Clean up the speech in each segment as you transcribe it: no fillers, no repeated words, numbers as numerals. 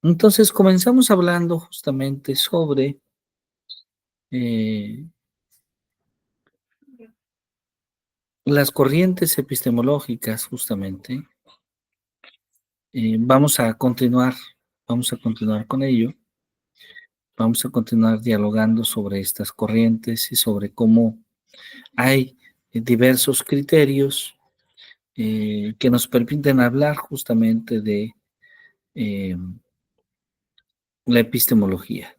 Entonces, comenzamos hablando justamente sobre eh, las corrientes epistemológicas, justamente. Vamos a continuar con ello. Vamos a continuar dialogando sobre estas corrientes y sobre cómo hay diversos criterios que nos permiten hablar justamente de eh, la epistemología.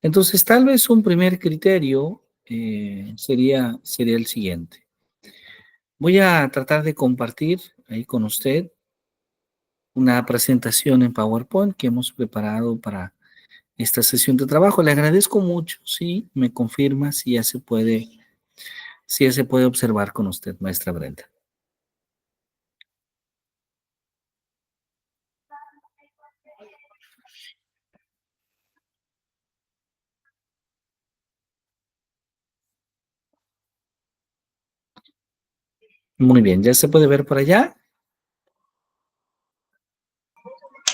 Entonces, tal vez un primer criterio sería el siguiente. Voy a tratar de compartir ahí con usted una presentación en PowerPoint que hemos preparado para esta sesión de trabajo. Le agradezco mucho si me confirma si ya se puede observar con usted, maestra Brenda. Muy bien, ¿ya se puede ver por allá?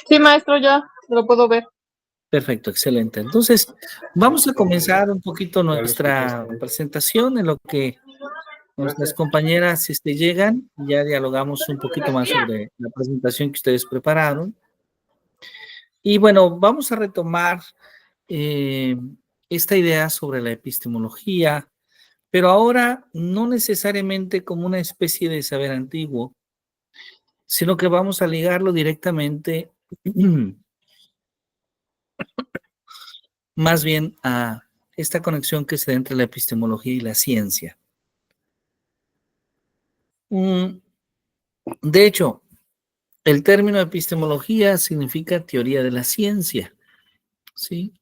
Sí, maestro, ya lo puedo ver. Perfecto, excelente. Entonces, vamos a comenzar un poquito nuestra presentación en lo que nuestras compañeras llegan. Ya dialogamos un poquito más sobre la presentación que ustedes prepararon. Y bueno, vamos a retomar eh, esta idea sobre la epistemología, pero ahora no necesariamente como una especie de saber antiguo, sino que vamos a ligarlo directamente más bien a esta conexión que se da entre la epistemología y la ciencia. De hecho, el término epistemología significa teoría de la ciencia, ¿sí?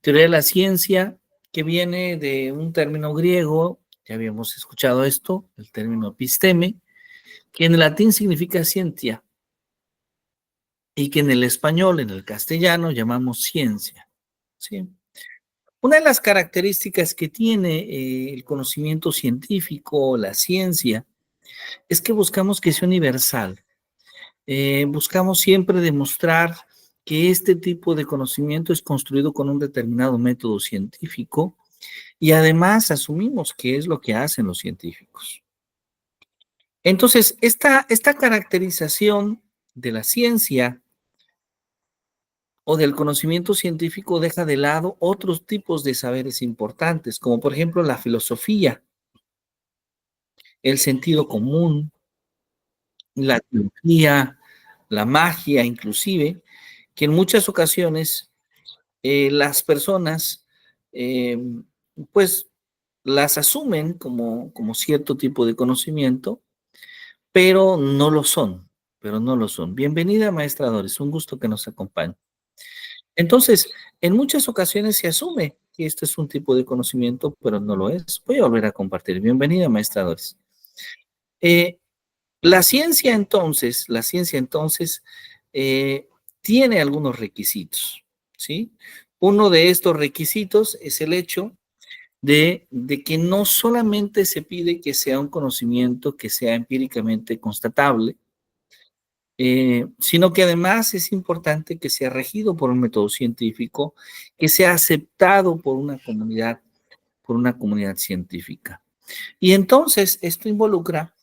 Teoría de la ciencia que viene de un término griego, ya habíamos escuchado esto, el término episteme, que en el latín significa ciencia y que en el español, en el castellano, llamamos ciencia, ¿sí? Una de las características que tiene el conocimiento científico, la ciencia, es que buscamos que sea universal. Buscamos siempre demostrar que este tipo de conocimiento es construido con un determinado método científico y además asumimos que es lo que hacen los científicos. Entonces, esta caracterización de la ciencia o del conocimiento científico deja de lado otros tipos de saberes importantes, como por ejemplo la filosofía, el sentido común, la teología, la magia inclusive, que en muchas ocasiones las personas eh, pues las asumen como cierto tipo de conocimiento, pero no lo son, pero no lo son. Bienvenida, maestra Doris, un gusto que nos acompañe. Entonces, en muchas ocasiones se asume que este es un tipo de conocimiento, pero no lo es. Voy a volver a compartir. Bienvenida, maestra Doris. Eh, la ciencia entonces eh, tiene algunos requisitos, ¿sí? Uno de estos requisitos es el hecho de que no solamente se pide que sea un conocimiento que sea empíricamente constatable, sino que además es importante que sea regido por un método científico, que sea aceptado por una comunidad científica. Y entonces esto involucra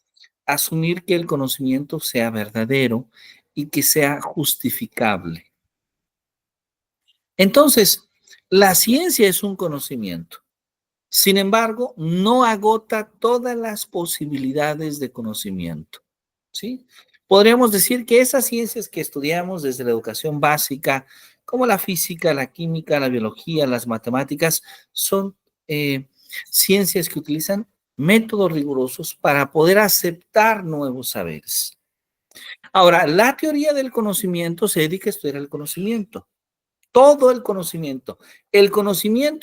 asumir que el conocimiento sea verdadero y que sea justificable. Entonces, la ciencia es un conocimiento. Sin embargo, no agota todas las posibilidades de conocimiento, ¿sí? Podríamos decir que esas ciencias que estudiamos desde la educación básica, como la física, la química, la biología, las matemáticas, son ciencias que utilizan métodos rigurosos para poder aceptar nuevos saberes. Ahora, la teoría del conocimiento se dedica a estudiar el conocimiento, todo el conocimiento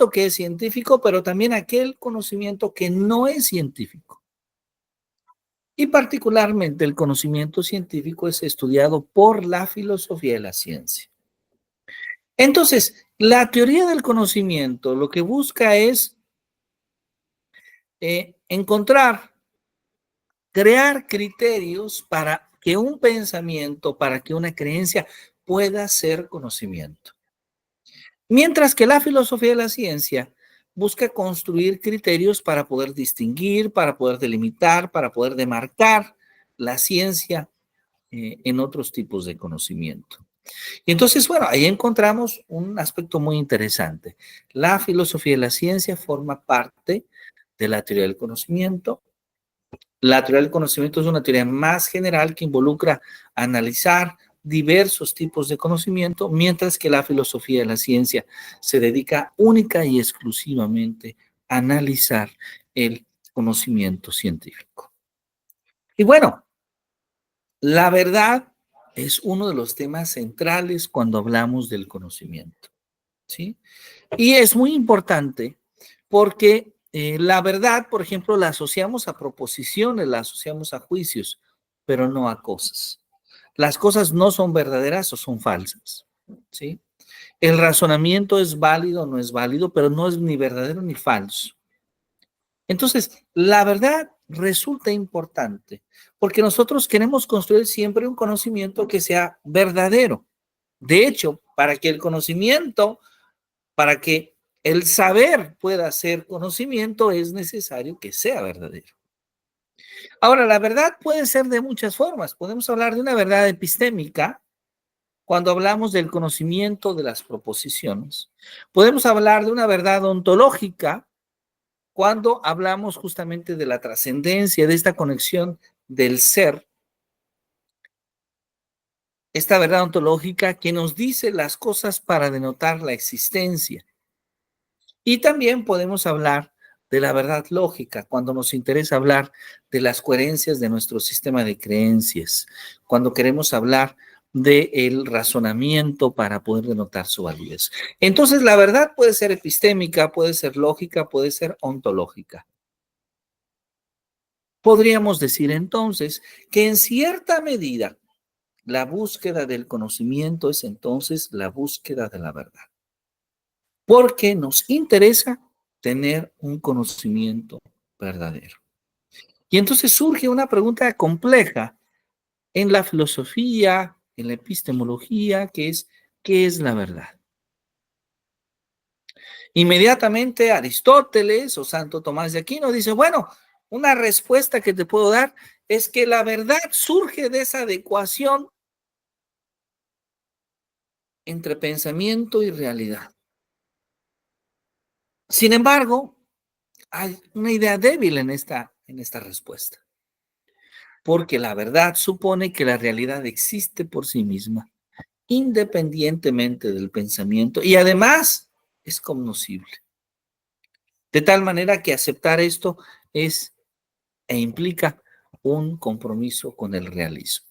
que es científico, pero también aquel conocimiento que no es científico. Y particularmente el conocimiento científico es estudiado por la filosofía de la ciencia. Entonces, la teoría del conocimiento lo que busca es encontrar, crear criterios para que un pensamiento, para que una creencia pueda ser conocimiento. Mientras que la filosofía de la ciencia busca construir criterios para poder distinguir, para poder delimitar, para poder demarcar la ciencia en otros tipos de conocimiento. Y entonces, bueno, ahí encontramos un aspecto muy interesante. La filosofía de la ciencia forma parte de la teoría del conocimiento. La teoría del conocimiento es una teoría más general que involucra analizar diversos tipos de conocimiento, mientras que la filosofía de la ciencia se dedica única y exclusivamente a analizar el conocimiento científico. Y bueno, la verdad es uno de los temas centrales cuando hablamos del conocimiento, ¿sí? Y es muy importante porque la verdad, por ejemplo, la asociamos a proposiciones, la asociamos a juicios, pero no a cosas. Las cosas no son verdaderas o son falsas, ¿sí? El razonamiento es válido o no es válido, pero no es ni verdadero ni falso. Entonces, la verdad resulta importante porque nosotros queremos construir siempre un conocimiento que sea verdadero. De hecho, para que el conocimiento, para que el saber pueda ser conocimiento, es necesario que sea verdadero. Ahora, la verdad puede ser de muchas formas. Podemos hablar de una verdad epistémica cuando hablamos del conocimiento de las proposiciones. Podemos hablar de una verdad ontológica cuando hablamos justamente de la trascendencia, de esta conexión del ser, esta verdad ontológica que nos dice las cosas para denotar la existencia. Y también podemos hablar de la verdad lógica, cuando nos interesa hablar de las coherencias de nuestro sistema de creencias, cuando queremos hablar del razonamiento para poder denotar su validez. Entonces, la verdad puede ser epistémica, puede ser lógica, puede ser ontológica. Podríamos decir entonces que en cierta medida la búsqueda del conocimiento es entonces la búsqueda de la verdad, porque nos interesa tener un conocimiento verdadero. Y entonces surge una pregunta compleja en la filosofía, en la epistemología, que es, ¿qué es la verdad? Inmediatamente Aristóteles o Santo Tomás de Aquino dice, bueno, una respuesta que te puedo dar es que la verdad surge de esa adecuación entre pensamiento y realidad. Sin embargo, hay una idea débil en esta respuesta, porque la verdad supone que la realidad existe por sí misma, independientemente del pensamiento, y además es cognoscible. De tal manera que aceptar esto es e implica un compromiso con el realismo.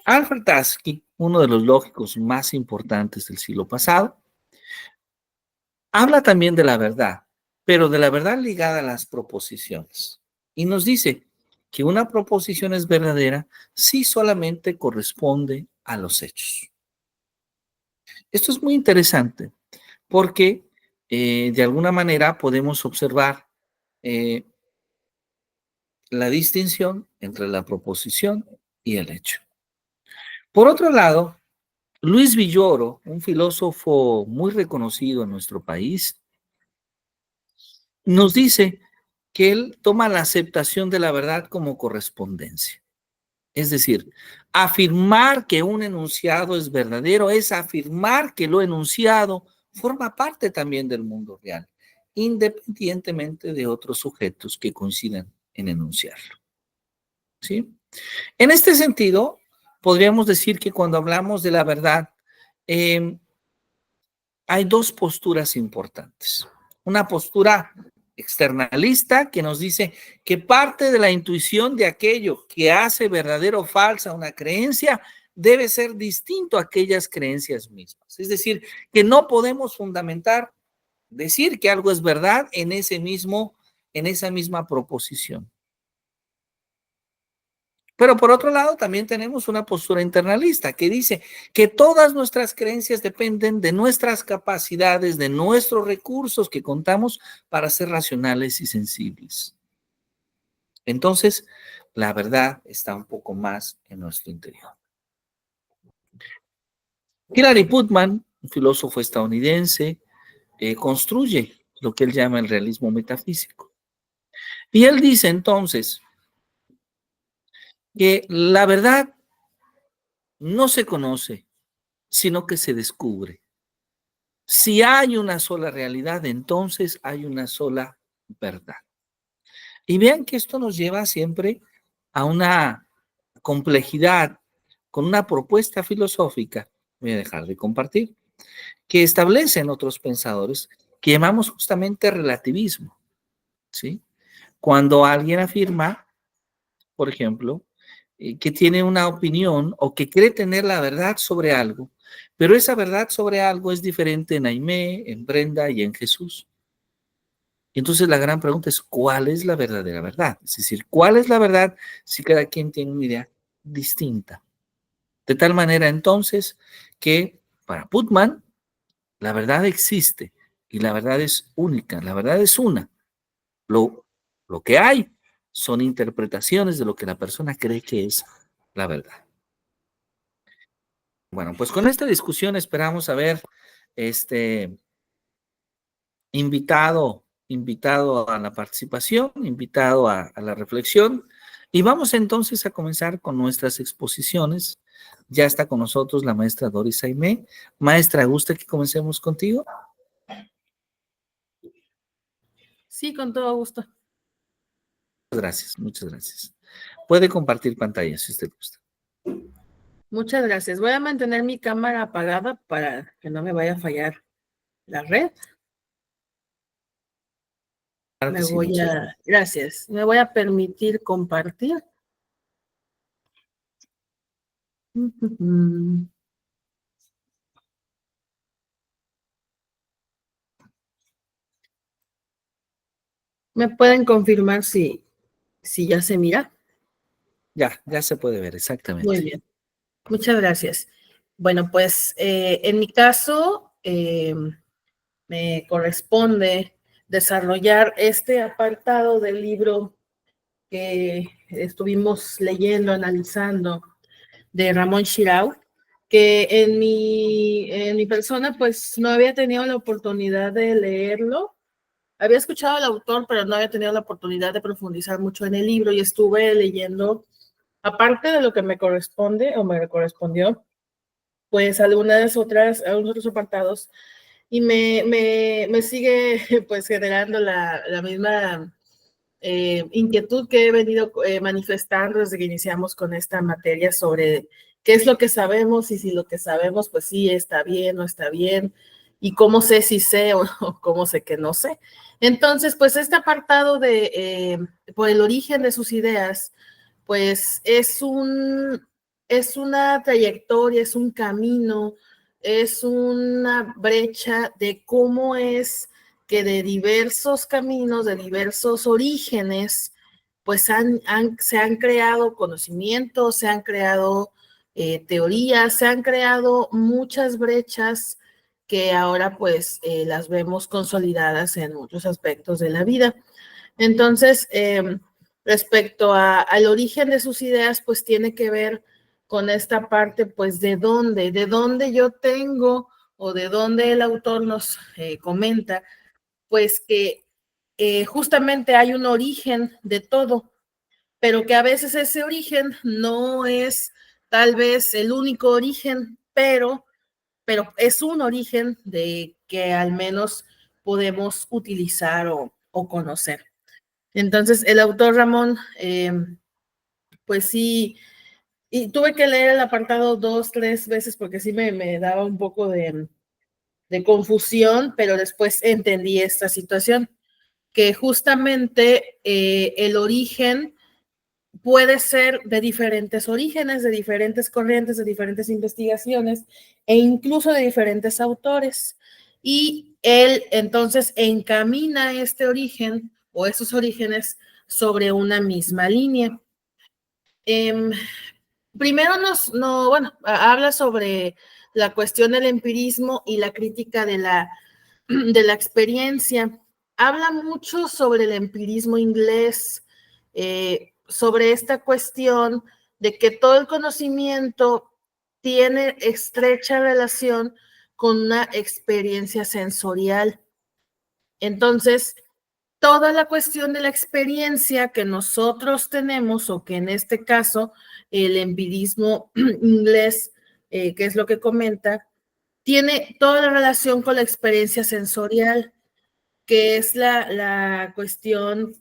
Alfred Tarski, uno de los lógicos más importantes del siglo pasado, habla también de la verdad, pero de la verdad ligada a las proposiciones. Y nos dice que una proposición es verdadera si solamente corresponde a los hechos. Esto es muy interesante porque de alguna manera podemos observar la distinción entre la proposición y el hecho. Por otro lado, Luis Villoro, un filósofo muy reconocido en nuestro país, nos dice que él toma la aceptación de la verdad como correspondencia. Es decir, afirmar que un enunciado es verdadero es afirmar que lo enunciado forma parte también del mundo real, independientemente de otros sujetos que coincidan en enunciarlo. ¿Sí? En este sentido, podríamos decir que cuando hablamos de la verdad, eh, hay dos posturas importantes. Una postura externalista que nos dice que parte de la intuición de aquello que hace verdadero o falsa una creencia debe ser distinto a aquellas creencias mismas. Es decir, que no podemos fundamentar, decir que algo es verdad en esa misma proposición. Pero por otro lado, también tenemos una postura internalista que dice que todas nuestras creencias dependen de nuestras capacidades, de nuestros recursos que contamos para ser racionales y sensibles. Entonces, la verdad está un poco más en nuestro interior. Hilary Putnam, un filósofo estadounidense, construye lo que él llama el realismo metafísico. Y él dice entonces que la verdad no se conoce, sino que se descubre. Si hay una sola realidad, entonces hay una sola verdad. Y vean que esto nos lleva siempre a una complejidad con una propuesta filosófica, voy a dejar de compartir, que establecen otros pensadores que llamamos justamente relativismo, ¿sí? Cuando alguien afirma, por ejemplo, que tiene una opinión o que cree tener la verdad sobre algo, pero esa verdad sobre algo es diferente en Aimé, en Brenda y en Jesús. Y entonces la gran pregunta es, ¿cuál es la verdadera verdad? Es decir, ¿cuál es la verdad si cada quien tiene una idea distinta? De tal manera entonces que para Putnam la verdad existe y la verdad es única, la verdad es una. Lo que hay son interpretaciones de lo que la persona cree que es la verdad. Bueno, pues con esta discusión esperamos haber invitado a la participación, invitado a la reflexión, y vamos entonces a comenzar con nuestras exposiciones. Ya está con nosotros la maestra Doris Aimé. Maestra, ¿gusta que comencemos contigo? Sí, con todo gusto. Gracias, muchas gracias. Puede compartir pantalla si usted gusta. Muchas gracias. Voy a mantener mi cámara apagada para que no me vaya a fallar la red. Claro que sí, muchas gracias. Gracias. Me voy a permitir compartir. ¿Me pueden confirmar si ya se mira? Ya se puede ver, Muy exactamente. bien. Muchas gracias. Bueno, pues en mi caso me corresponde desarrollar este apartado del libro que estuvimos leyendo, analizando, de Ramón Shirau, que en mi persona pues no había tenido la oportunidad de leerlo. Había escuchado al autor, pero no había tenido la oportunidad de profundizar mucho en el libro y estuve leyendo, aparte de lo que me corresponde o me correspondió, pues algunos otros apartados y me sigue pues generando la misma inquietud que he venido manifestando desde que iniciamos con esta materia sobre qué es lo que sabemos y si lo que sabemos pues sí está bien o está bien y cómo sé si sé o cómo sé que no sé. Entonces pues este apartado por el origen de sus ideas pues es una trayectoria, es un camino, es una brecha de cómo es que de diversos caminos, de diversos orígenes, pues se han creado conocimientos, se han creado teorías, se han creado muchas brechas que ahora pues las vemos consolidadas en muchos aspectos de la vida. Entonces, respecto al origen de sus ideas, pues tiene que ver con esta parte, pues de dónde yo tengo o de dónde el autor nos comenta, pues que justamente hay un origen de todo, pero que a veces ese origen no es tal vez el único origen, pero es un origen de que al menos podemos utilizar o conocer. Entonces, el autor Ramón, pues sí, y tuve que leer el apartado 2, 3 veces porque sí me daba un poco de confusión, pero después entendí esta situación, que justamente el origen puede ser de diferentes orígenes, de diferentes corrientes, de diferentes investigaciones e incluso de diferentes autores. Y él entonces encamina este origen o esos orígenes sobre una misma línea. Primero habla sobre la cuestión del empirismo y la crítica de la experiencia. Habla mucho sobre el empirismo inglés, sobre esta cuestión de que todo el conocimiento tiene estrecha relación con una experiencia sensorial. Entonces, toda la cuestión de la experiencia que nosotros tenemos, o que en este caso el empirismo inglés, que es lo que comenta, tiene toda la relación con la experiencia sensorial, que es la cuestión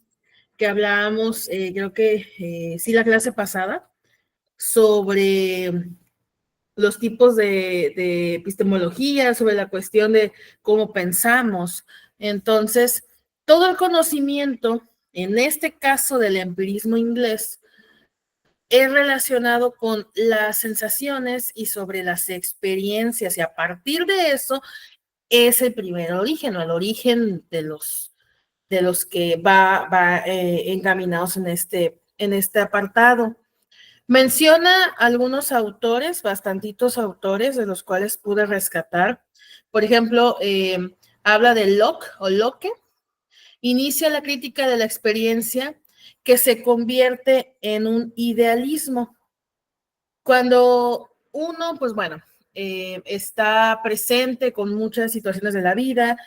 que hablábamos, creo que sí, la clase pasada, sobre los tipos de epistemología, sobre la cuestión de cómo pensamos. Entonces, todo el conocimiento, en este caso del empirismo inglés, es relacionado con las sensaciones y sobre las experiencias, y a partir de eso es el primer origen, o el origen de los que va encaminados en este apartado. Menciona algunos autores, bastantitos autores, de los cuales pude rescatar. Por ejemplo, habla de Locke o Locke. Inicia la crítica de la experiencia que se convierte en un idealismo. Cuando uno, pues bueno, está presente con muchas situaciones de la vida,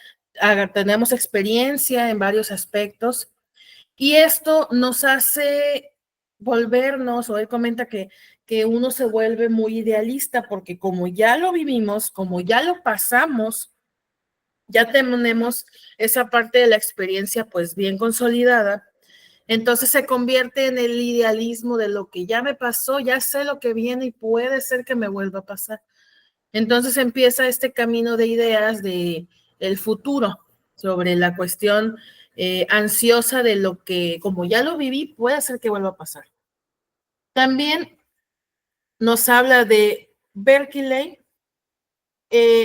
tenemos experiencia en varios aspectos, y esto nos hace volvernos, o él comenta que uno se vuelve muy idealista, porque como ya lo vivimos, como ya lo pasamos, ya tenemos esa parte de la experiencia pues bien consolidada, entonces se convierte en el idealismo de lo que ya me pasó, ya sé lo que viene y puede ser que me vuelva a pasar. Entonces empieza este camino de ideas de el futuro, sobre la cuestión ansiosa de lo que, como ya lo viví, puede ser que vuelva a pasar. También nos habla de Berkeley,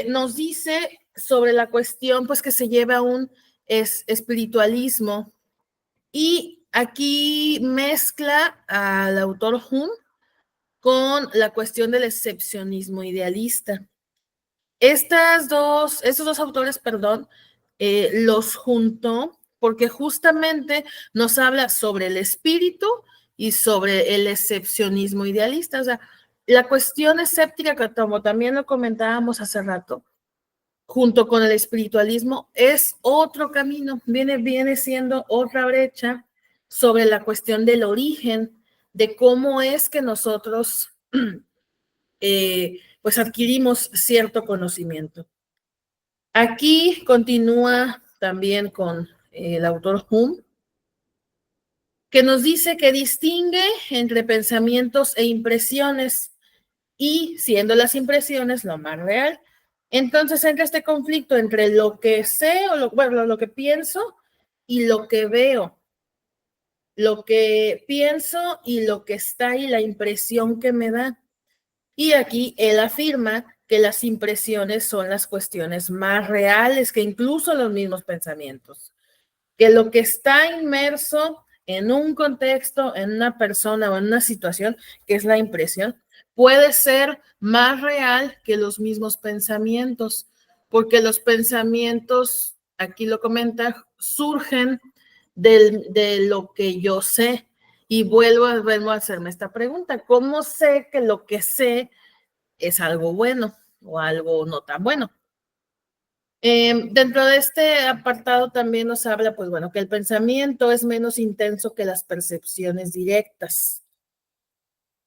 nos dice sobre la cuestión pues que se lleva a un espiritualismo, y aquí mezcla al autor Hume con la cuestión del excepcionismo idealista. Estos dos autores, perdón, los juntó porque justamente nos habla sobre el espíritu y sobre el excepcionismo idealista. O sea, la cuestión escéptica, que como también lo comentábamos hace rato, junto con el espiritualismo, es otro camino, viene siendo otra brecha sobre la cuestión del origen, de cómo es que nosotros pues adquirimos cierto conocimiento. Aquí continúa también con el autor Hume, que nos dice que distingue entre pensamientos e impresiones, y siendo las impresiones lo más real. Entonces entra este conflicto entre lo que sé, o lo que pienso, y lo que veo. Lo que pienso y lo que está ahí, la impresión que me da. Y aquí él afirma que las impresiones son las cuestiones más reales que incluso los mismos pensamientos. Que lo que está inmerso en un contexto, en una persona o en una situación, que es la impresión, puede ser más real que los mismos pensamientos, porque los pensamientos, aquí lo comenta, surgen de lo que yo sé. Y vuelvo a hacerme esta pregunta: ¿cómo sé que lo que sé es algo bueno o algo no tan bueno? Dentro de este apartado también nos habla, pues bueno, que el pensamiento es menos intenso que las percepciones directas.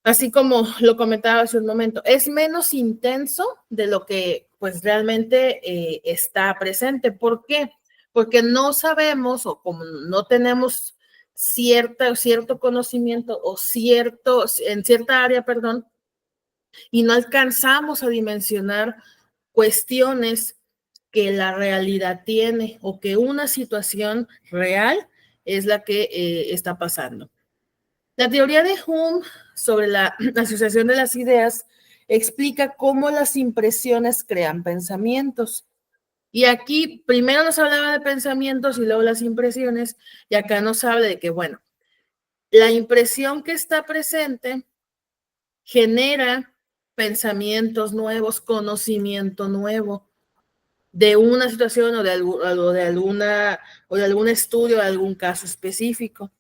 Así como lo comentaba hace un momento, es menos intenso de lo que pues realmente está presente. ¿Por qué? Porque no sabemos, o como no tenemos cierto conocimiento o en cierta área, perdón, y no alcanzamos a dimensionar cuestiones que la realidad tiene, o que una situación real es la que está pasando. La teoría de Hume sobre la asociación de las ideas explica cómo las impresiones crean pensamientos. Y aquí primero nos hablaba de pensamientos y luego las impresiones, y acá nos habla de que, bueno, la impresión que está presente genera pensamientos nuevos, conocimiento nuevo de una situación, o de algún estudio, de algún caso específico.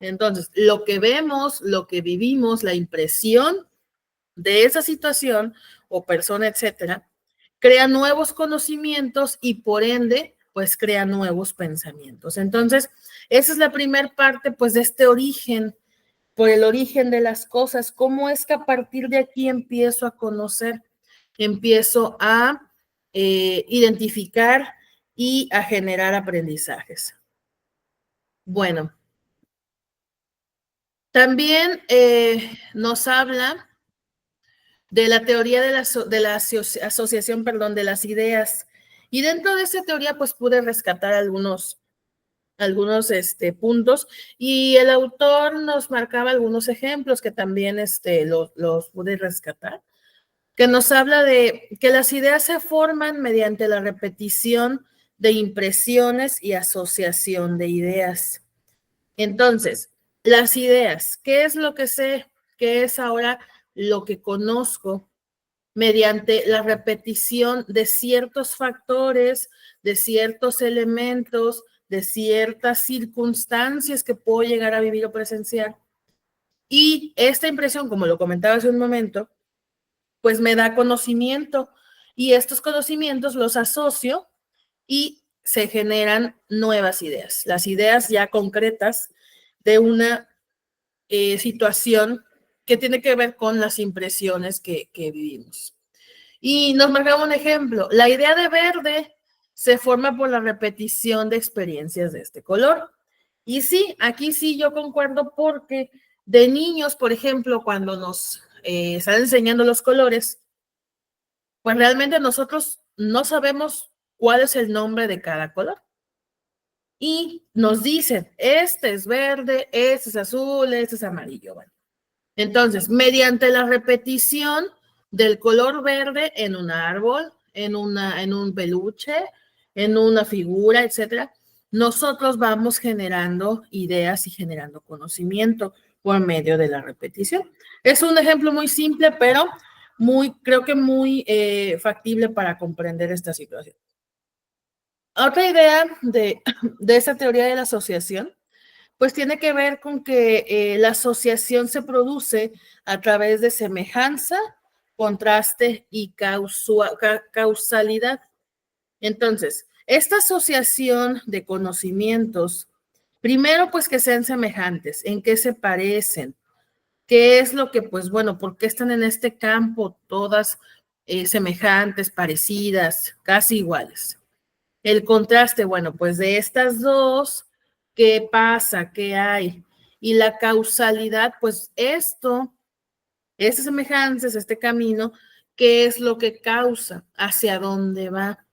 Entonces, lo que vemos, lo que vivimos, la impresión de esa situación o persona, etcétera, crea nuevos conocimientos y por ende, pues crea nuevos pensamientos. Entonces, esa es la primera parte, pues, de este origen, por el origen de las cosas. ¿Cómo es que a partir de aquí empiezo a conocer, empiezo a identificar y a generar aprendizajes? Bueno, también nos habla de la teoría de la asociación, perdón, de las ideas. Y dentro de esa teoría, pues pude rescatar algunos puntos y el autor nos marcaba algunos ejemplos que también los pude rescatar, que nos habla de que las ideas se forman mediante la repetición de impresiones y asociación de ideas. Entonces, las ideas, ¿qué es lo que sé? ¿Qué es ahora lo que conozco? Mediante la repetición de ciertos factores, de ciertos elementos, de ciertas circunstancias que puedo llegar a vivir o presenciar. Y esta impresión, como lo comentaba hace un momento, pues me da conocimiento y estos conocimientos los asocio y se generan nuevas ideas, las ideas ya concretas de una situación que tiene que ver con las impresiones que vivimos. Y nos marcaba un ejemplo, la idea de verde se forma por la repetición de experiencias de este color. Y sí, aquí sí yo concuerdo porque de niños, por ejemplo, cuando nos están enseñando los colores, pues realmente nosotros no sabemos cuál es el nombre de cada color. Y nos dicen, este es verde, este es azul, este es amarillo. Bueno, entonces, mediante la repetición del color verde en un árbol, en un peluche, en una figura, etcétera, nosotros vamos generando ideas y generando conocimiento por medio de la repetición. Es un ejemplo muy simple, pero creo que muy factible para comprender esta situación. Otra idea de esta teoría de la asociación pues tiene que ver con que la asociación se produce a través de semejanza, contraste y causalidad. Entonces, esta asociación de conocimientos, primero pues que sean semejantes, en qué se parecen, qué es lo que, pues bueno, por qué están en este campo todas semejantes, parecidas, casi iguales. El contraste, bueno, pues de estas dos, ¿qué pasa? ¿Qué hay? Y la causalidad, pues estas semejanzas, este camino, ¿qué es lo que causa? ¿Hacia dónde va?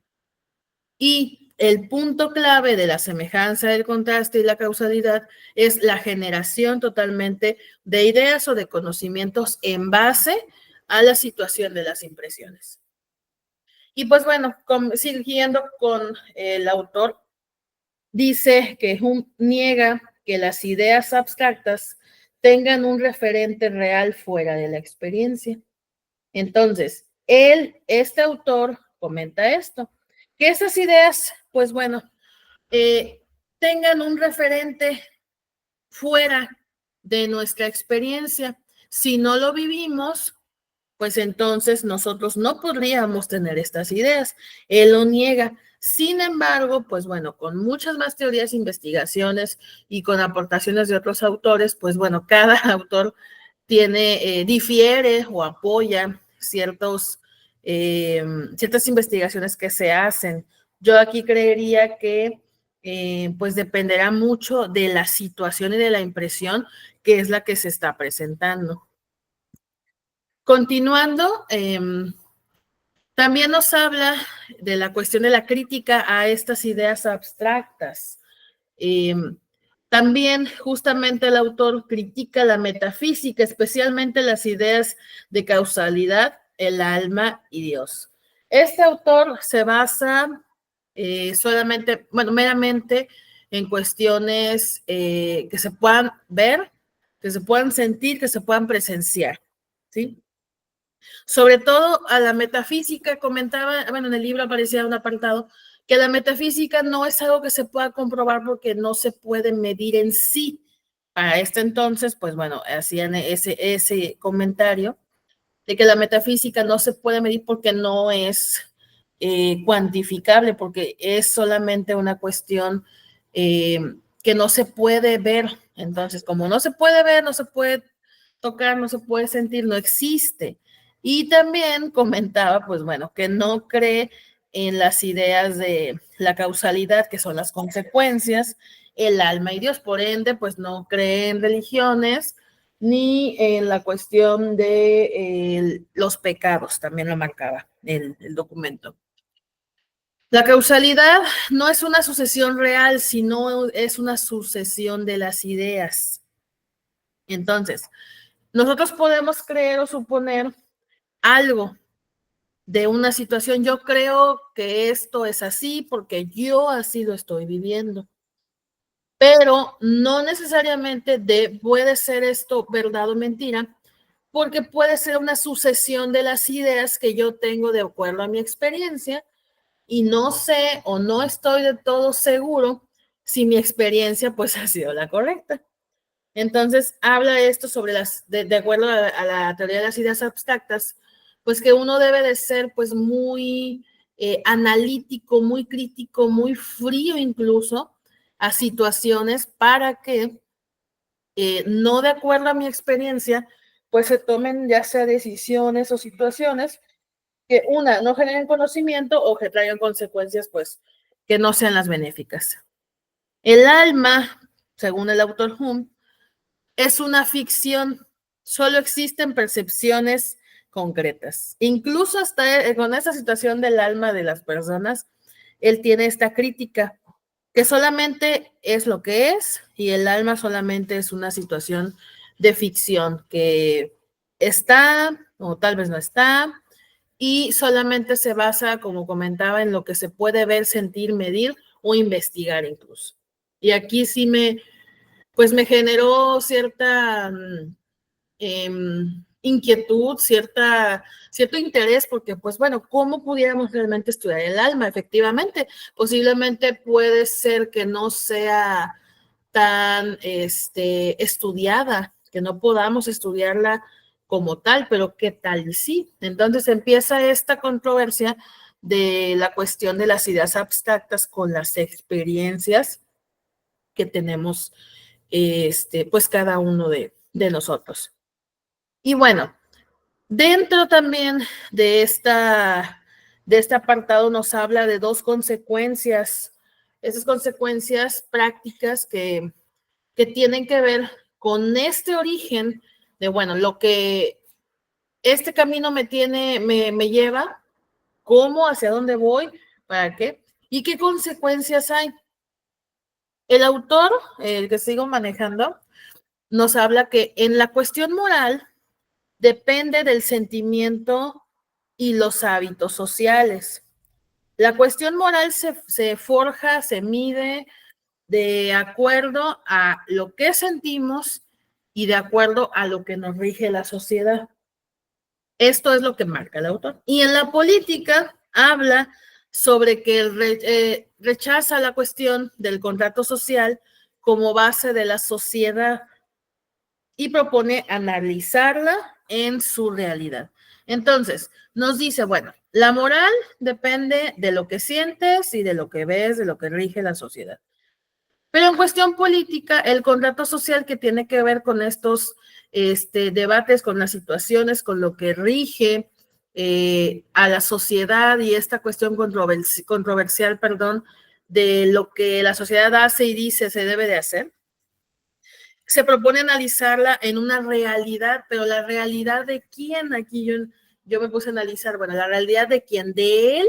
Y el punto clave de la semejanza, del contraste y la causalidad es la generación totalmente de ideas o de conocimientos en base a la situación de las impresiones. Y pues bueno, siguiendo con el autor, dice que Hume niega que las ideas abstractas tengan un referente real fuera de la experiencia. Entonces, este autor, comenta esto, que esas ideas, pues bueno, tengan un referente fuera de nuestra experiencia. Si no lo vivimos, pues entonces nosotros no podríamos tener estas ideas. Él lo niega. Sin embargo, pues bueno, con muchas más teorías, investigaciones y con aportaciones de otros autores, pues bueno, cada autor difiere o apoya ciertas investigaciones que se hacen. Yo aquí creería que pues dependerá mucho de la situación y de la impresión que es la que se está presentando. Continuando, también nos habla de la cuestión de la crítica a estas ideas abstractas. También justamente el autor critica la metafísica, especialmente las ideas de causalidad, el alma y Dios. Este autor se basa solamente, bueno, meramente en cuestiones que se puedan ver, que se puedan sentir, que se puedan presenciar, ¿sí? Sobre todo a la metafísica, comentaba, bueno, en el libro aparecía un apartado, que la metafísica no es algo que se pueda comprobar porque no se puede medir en sí. Para este entonces, pues bueno, hacían ese comentario. de que la metafísica no se puede medir porque no es cuantificable, porque es solamente una cuestión que no se puede ver. Entonces, como no se puede ver, no se puede tocar, no se puede sentir, no existe. Y también comentaba, pues bueno, que no cree en las ideas de la causalidad, que son las consecuencias, el alma y Dios. Por ende, pues no cree en religiones ni en la cuestión de los pecados, también lo marcaba el documento. La causalidad no es una sucesión real, sino es una sucesión de las ideas. Entonces, nosotros podemos creer o suponer algo de una situación. Yo creo que esto es así porque yo así lo estoy viviendo. Pero no necesariamente puede ser esto verdad o mentira, porque puede ser una sucesión de las ideas que yo tengo de acuerdo a mi experiencia y no sé o no estoy de todo seguro si mi experiencia pues ha sido la correcta. Entonces habla esto sobre de acuerdo a la teoría de las ideas abstractas, pues que uno debe de ser pues muy analítico, muy crítico, muy frío incluso a situaciones para que no de acuerdo a mi experiencia, pues se tomen ya sea decisiones o situaciones que una, no generen conocimiento o que traigan consecuencias pues que no sean las benéficas. El alma, según el autor Hume, es una ficción, solo existen percepciones concretas. Incluso hasta con esta situación del alma de las personas, él tiene esta crítica, que solamente es lo que es y el alma solamente es una situación de ficción que está o tal vez no está y solamente se basa, como comentaba, en lo que se puede ver, sentir, medir o investigar incluso. Y aquí sí pues me generó cierta inquietud, cierto interés, porque pues bueno, ¿cómo pudiéramos realmente estudiar el alma? Efectivamente, posiblemente puede ser que no sea tan estudiada, que no podamos estudiarla como tal, pero ¿qué tal y sí? Entonces empieza esta controversia de la cuestión de las ideas abstractas con las experiencias que tenemos pues cada uno de nosotros. Y bueno, dentro también de este apartado nos habla de dos consecuencias, esas consecuencias prácticas que tienen que ver con este origen de, bueno, lo que este camino me lleva, cómo, hacia dónde voy, para qué, y qué consecuencias hay. El autor, el que sigo manejando, nos habla que en la cuestión moral depende del sentimiento y los hábitos sociales. La cuestión moral se forja, se mide de acuerdo a lo que sentimos y de acuerdo a lo que nos rige la sociedad. Esto es lo que marca el autor. Y en la política habla sobre que rechaza la cuestión del contrato social como base de la sociedad y propone analizarla en su realidad. Entonces, nos dice, bueno, la moral depende de lo que sientes y de lo que ves, de lo que rige la sociedad. Pero en cuestión política, el contrato social que tiene que ver con estos debates, con las situaciones, con lo que rige a la sociedad y esta cuestión controversial, de lo que la sociedad hace y dice se debe de hacer, se propone analizarla en una realidad, pero la realidad de quién, aquí yo me puse a analizar, bueno, la realidad de quién, de él,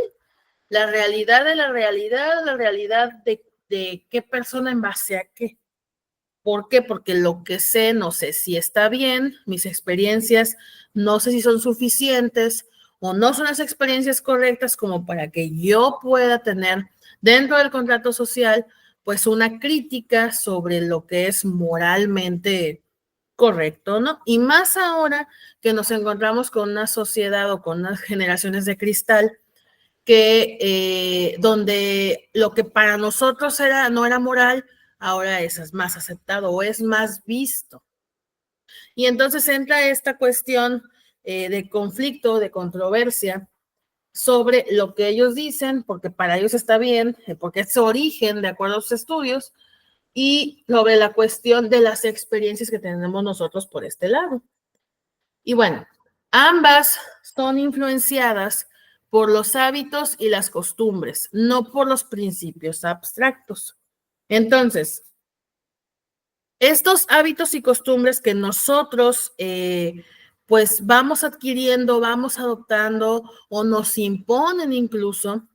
la realidad de la realidad de qué persona en base a qué. ¿Por qué? Porque lo que sé, no sé si está bien, mis experiencias, no sé si son suficientes o no son las experiencias correctas como para que yo pueda tener dentro del contrato social, pues una crítica sobre lo que es moralmente correcto, ¿no? Y más ahora que nos encontramos con una sociedad o con unas generaciones de cristal que donde lo que para nosotros no era moral, ahora es más aceptado o es más visto. Y entonces entra esta cuestión de conflicto, de controversia sobre lo que ellos dicen, porque para ellos está bien, porque es su origen de acuerdo a sus estudios, y sobre la cuestión de las experiencias que tenemos nosotros por este lado. Y bueno, ambas son influenciadas por los hábitos y las costumbres, no por los principios abstractos. Entonces, estos hábitos y costumbres que nosotros pues vamos adquiriendo, vamos adoptando o nos imponen incluso,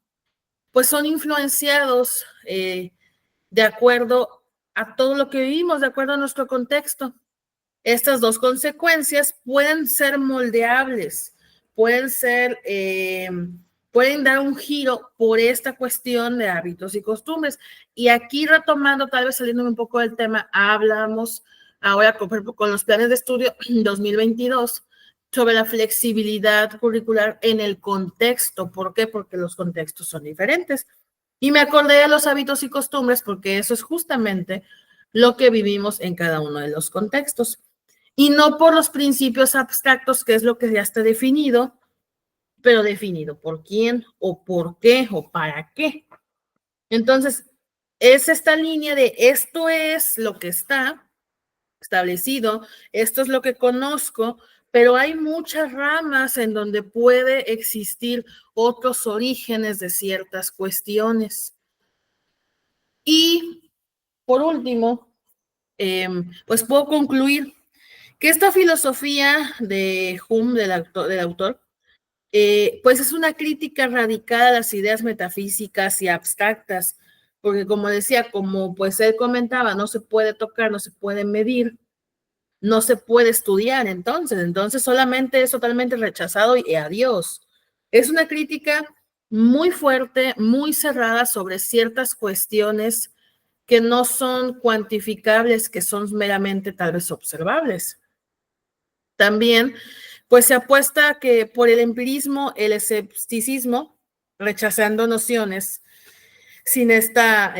pues son influenciados de acuerdo a todo lo que vivimos, de acuerdo a nuestro contexto. Estas dos consecuencias pueden ser moldeables, pueden ser, pueden dar un giro por esta cuestión de hábitos y costumbres. Y aquí retomando, tal vez saliendo un poco del tema, hablamos ahora con los planes de estudio 2022 sobre la flexibilidad curricular en el contexto. ¿Por qué? Porque los contextos son diferentes. Y me acordé de los hábitos y costumbres porque eso es justamente lo que vivimos en cada uno de los contextos. Y no por los principios abstractos, que es lo que ya está definido, pero definido por quién o por qué o para qué. Entonces, es esta línea de esto es lo que está establecido, esto es lo que conozco, pero hay muchas ramas en donde puede existir otros orígenes de ciertas cuestiones. Y por último, pues puedo concluir que esta filosofía de Hume, del autor, pues es una crítica radical a las ideas metafísicas y abstractas, porque como decía, como pues él comentaba, no se puede tocar, no se puede medir, no se puede estudiar, entonces solamente es totalmente rechazado y adiós. Es una crítica muy fuerte, muy cerrada sobre ciertas cuestiones que no son cuantificables, que son meramente tal vez observables. También, pues se apuesta que por el empirismo, el escepticismo, rechazando nociones sin esta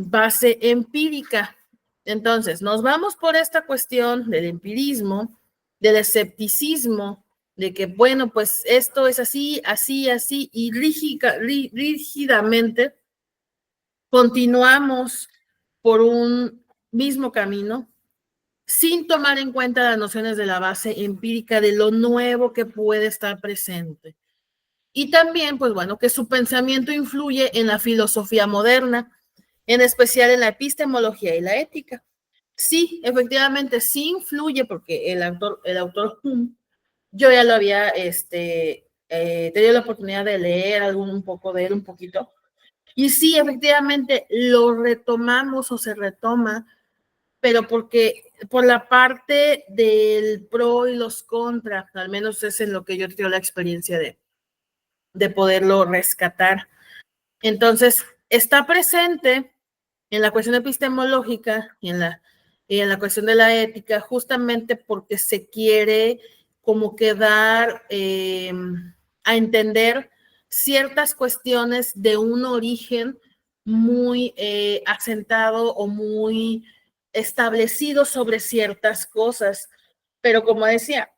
base empírica. Entonces, nos vamos por esta cuestión del empirismo, del escepticismo, de que, bueno, pues esto es así, así, así, y rígidamente continuamos por un mismo camino, sin tomar en cuenta las nociones de la base empírica de lo nuevo que puede estar presente. Y también, pues bueno, que su pensamiento influye en la filosofía moderna, en especial en la epistemología y la ética. Sí, efectivamente, sí influye porque el autor Hume, yo ya lo había tenido la oportunidad de leer un poco de él, un poquito. Y sí, efectivamente, lo retomamos o se retoma, pero porque por la parte del pro y los contras, al menos es en lo que yo tengo la experiencia de poderlo rescatar. Entonces, está presente en la cuestión epistemológica y en la cuestión de la ética, justamente porque se quiere como que dar a entender ciertas cuestiones de un origen muy asentado o muy establecido sobre ciertas cosas. Pero como decía,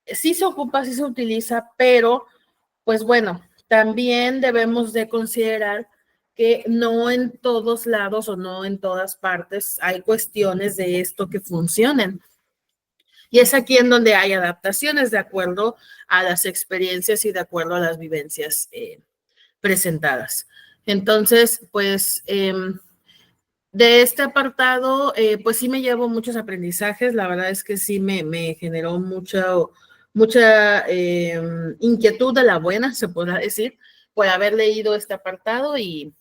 sí se ocupa, sí se utiliza, pero pues bueno, también debemos de considerar que no en todos lados o no en todas partes hay cuestiones de esto que funcionen. Y es aquí en donde hay adaptaciones de acuerdo a las experiencias y de acuerdo a las vivencias presentadas. Entonces, pues de este apartado, pues sí me llevo muchos aprendizajes. La verdad es que sí me generó mucha inquietud de la buena, se podrá decir, por haber leído este apartado. Y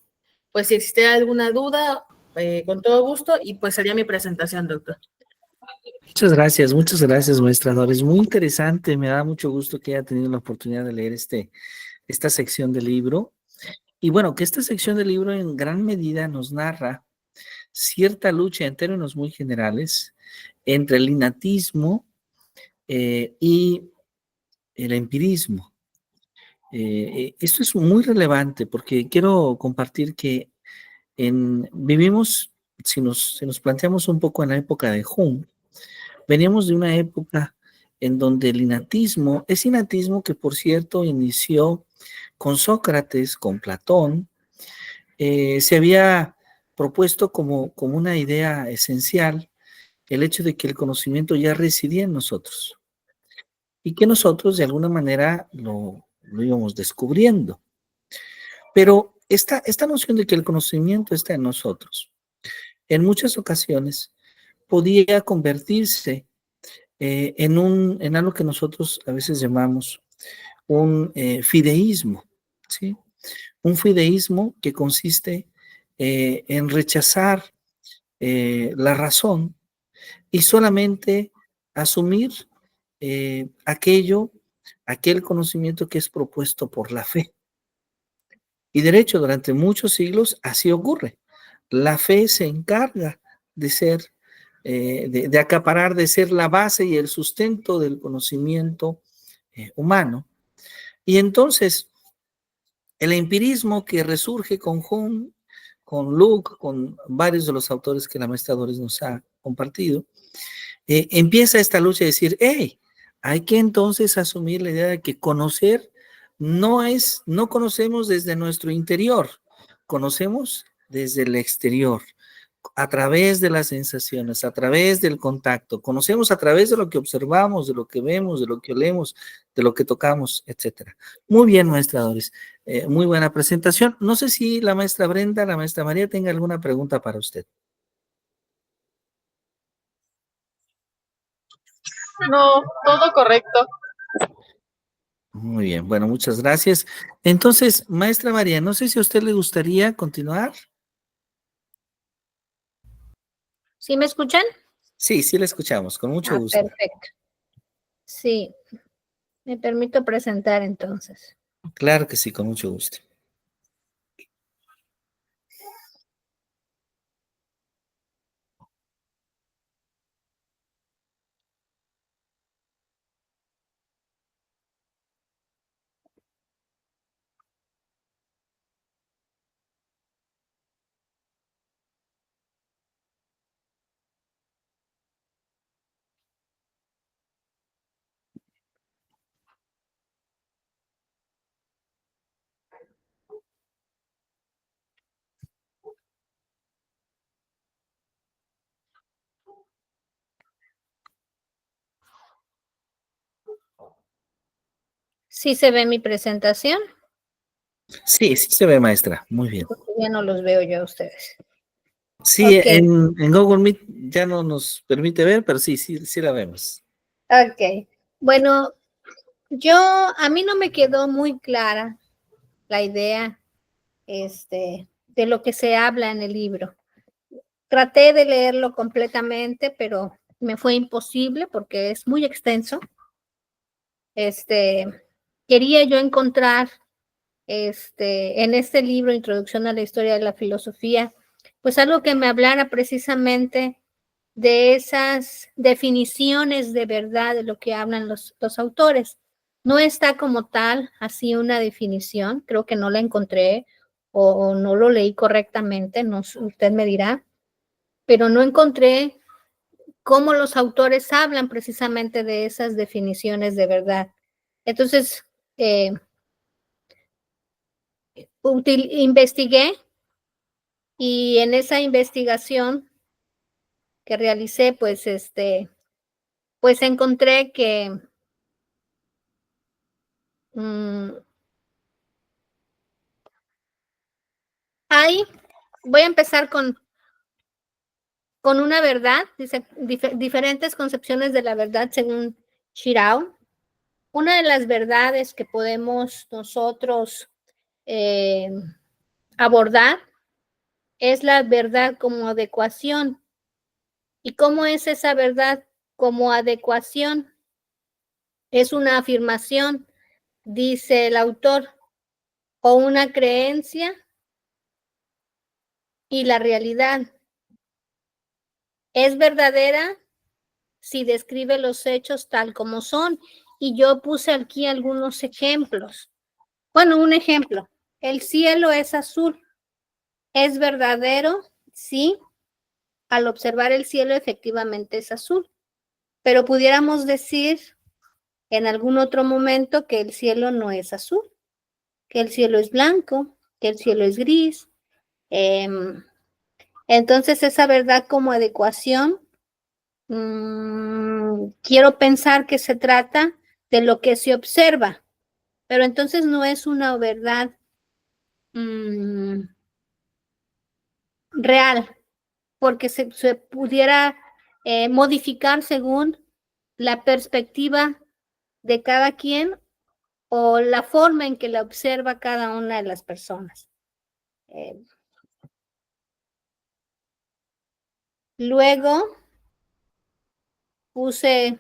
pues si existe alguna duda, con todo gusto, y pues sería mi presentación, doctor. Muchas gracias, maestra Doris. Muy interesante, me da mucho gusto que haya tenido la oportunidad de leer esta sección del libro. Y bueno, que esta sección del libro en gran medida nos narra cierta lucha en términos muy generales entre el innatismo y el empirismo. Esto es muy relevante porque quiero compartir que vivimos, si nos planteamos un poco en la época de Hume, veníamos de una época en donde el innatismo, ese innatismo que por cierto inició con Sócrates, con Platón, se había propuesto como una idea esencial el hecho de que el conocimiento ya residía en nosotros y que nosotros de alguna manera lo íbamos descubriendo. Pero esta noción de que el conocimiento está en nosotros, en muchas ocasiones podía convertirse en algo que nosotros a veces llamamos un fideísmo, ¿sí? Un fideísmo que consiste en rechazar la razón y solamente asumir aquel conocimiento que es propuesto por la fe. Y de hecho, durante muchos siglos así ocurre. La fe se encarga de ser, de acaparar, de ser la base y el sustento del conocimiento humano. Y entonces, el empirismo que resurge con Hume, con Luke, con varios de los autores que la maestra Doris nos ha compartido, empieza esta lucha de decir, hey, hay que entonces asumir la idea de que conocer no conocemos desde nuestro interior, conocemos desde el exterior, a través de las sensaciones, a través del contacto, conocemos a través de lo que observamos, de lo que vemos, de lo que olemos, de lo que tocamos, etcétera. Muy bien, maestra Doris, muy buena presentación. No sé si la maestra Brenda, la maestra María tenga alguna pregunta para usted. No, todo correcto. Muy bien, bueno, muchas gracias. Entonces, maestra María, no sé si a usted le gustaría continuar. ¿Sí me escuchan? Sí, sí la escuchamos, con mucho gusto. Perfecto. Sí, me permito presentar entonces. Claro que sí, con mucho gusto. ¿Sí se ve mi presentación? Sí, sí se ve, maestra. Muy bien. Porque ya no los veo yo a ustedes. Sí, Ok. en Google Meet ya no nos permite ver, pero sí, sí, sí la vemos. Ok. Bueno, a mí no me quedó muy clara la idea, de lo que se habla en el libro. Traté de leerlo completamente, pero me fue imposible porque es muy extenso. Quería yo encontrar en este libro, Introducción a la Historia de la Filosofía, pues algo que me hablara precisamente de esas definiciones de verdad de lo que hablan los autores. No está como tal así una definición, creo que no la encontré o no lo leí correctamente, no, usted me dirá, pero no encontré cómo los autores hablan precisamente de esas definiciones de verdad. Entonces, investigué y en esa investigación que realicé, pues encontré que voy a empezar con una verdad, dice, diferentes concepciones de la verdad según Shirao. Una de las verdades que podemos nosotros abordar es la verdad como adecuación. ¿Y cómo es esa verdad como adecuación? Es una afirmación, dice el autor, o una creencia y la realidad. Es verdadera si describe los hechos tal como son. Y yo puse aquí algunos ejemplos. Bueno, un ejemplo. El cielo es azul. ¿Es verdadero? Sí. Al observar el cielo, efectivamente es azul. Pero pudiéramos decir en algún otro momento que el cielo no es azul, que el cielo es blanco, que el cielo es gris. Entonces, esa verdad como adecuación, quiero pensar que se trata de lo que se observa, pero entonces no es una verdad real, porque se pudiera modificar según la perspectiva de cada quien o la forma en que la observa cada una de las personas. Luego puse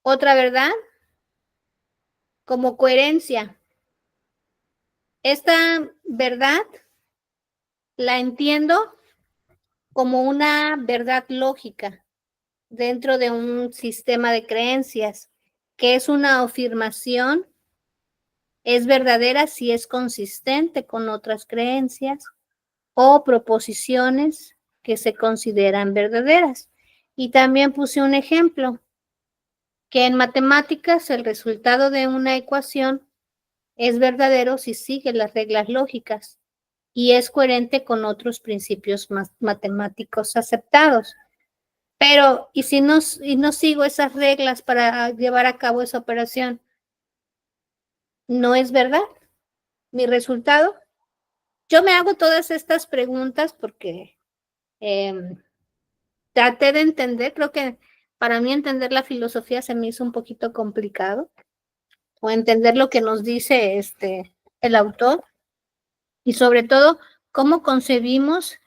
otra verdad como coherencia. Esta verdad la entiendo como una verdad lógica dentro de un sistema de creencias, que es una afirmación, es verdadera si es consistente con otras creencias o proposiciones que se consideran verdaderas. Y también puse un ejemplo, que en matemáticas el resultado de una ecuación es verdadero si sigue las reglas lógicas y es coherente con otros principios matemáticos aceptados. Pero, ¿y si no sigo esas reglas para llevar a cabo esa operación? ¿No es verdad mi resultado? Yo me hago todas estas preguntas porque traté de entender, creo que para mí entender la filosofía se me hizo un poquito complicado, o entender lo que nos dice el autor, y sobre todo cómo concebimos